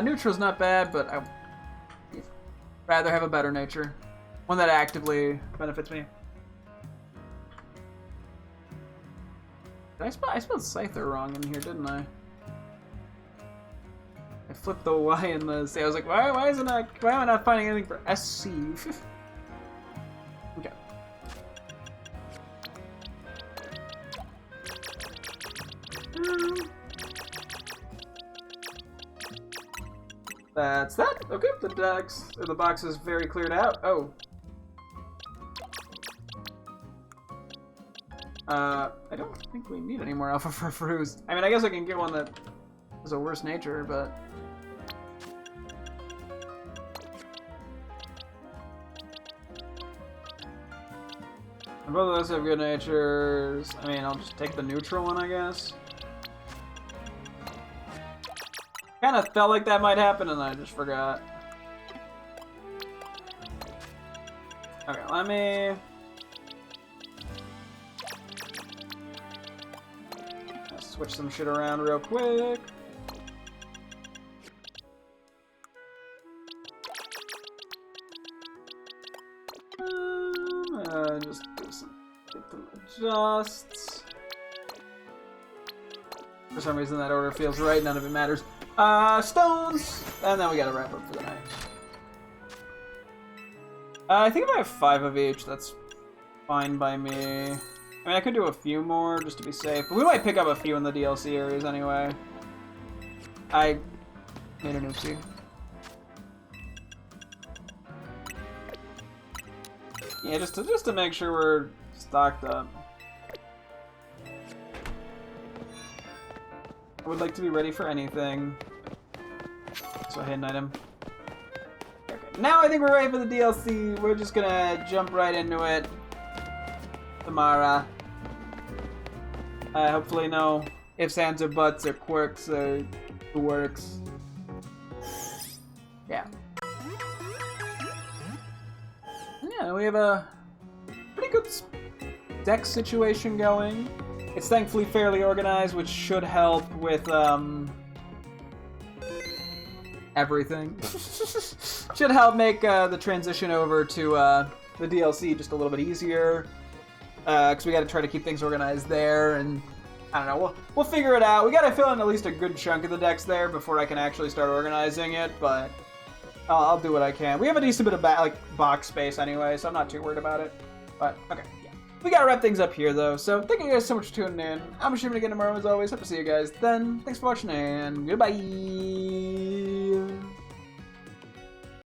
A: Neutral's not bad, but I'd rather have a better nature. One that actively benefits me. I spelled Scyther wrong in here, didn't I? I flipped the Y in the C. I was like, why am I not finding anything for SC? Okay. That's that. Okay, the box is very cleared out. Oh. I don't think we need any more alpha frou-frous. I mean, I guess I can get one that has a worse nature, but... And both of those have good natures. I mean, I'll just take the neutral one, I guess. Kind of felt like that might happen, and I just forgot. Okay, let me... switch some shit around real quick. Just do some adjusts. For some reason that order feels right, none of it matters. Stones! And then we gotta wrap up for the night. I think if I have 5 of each, that's fine by me. I mean, I could do a few more just to be safe, but we might pick up a few in the DLC areas anyway. I made an oopsie. Yeah, just to make sure we're stocked up. I would like to be ready for anything. So hidden item. Okay. Now I think we're ready for the DLC. We're just gonna jump right into it. Tamara. Hopefully no ifs, ands, or buts, or quirks, or works. Yeah. Yeah, we have a pretty good deck situation going. It's thankfully fairly organized, which should help with, everything. Should help make the transition over to the DLC just a little bit easier. Because we got to try to keep things organized there, and I don't know, we'll figure it out. We got to fill in at least a good chunk of the decks there before I can actually start organizing it, but I'll do what I can. We have a decent bit of box space anyway, so I'm not too worried about it. But, okay, yeah. We got to wrap things up here, though, so thank you guys so much for tuning in. I'm streaming again tomorrow, as always. Hope to see you guys then. Thanks for watching, and goodbye!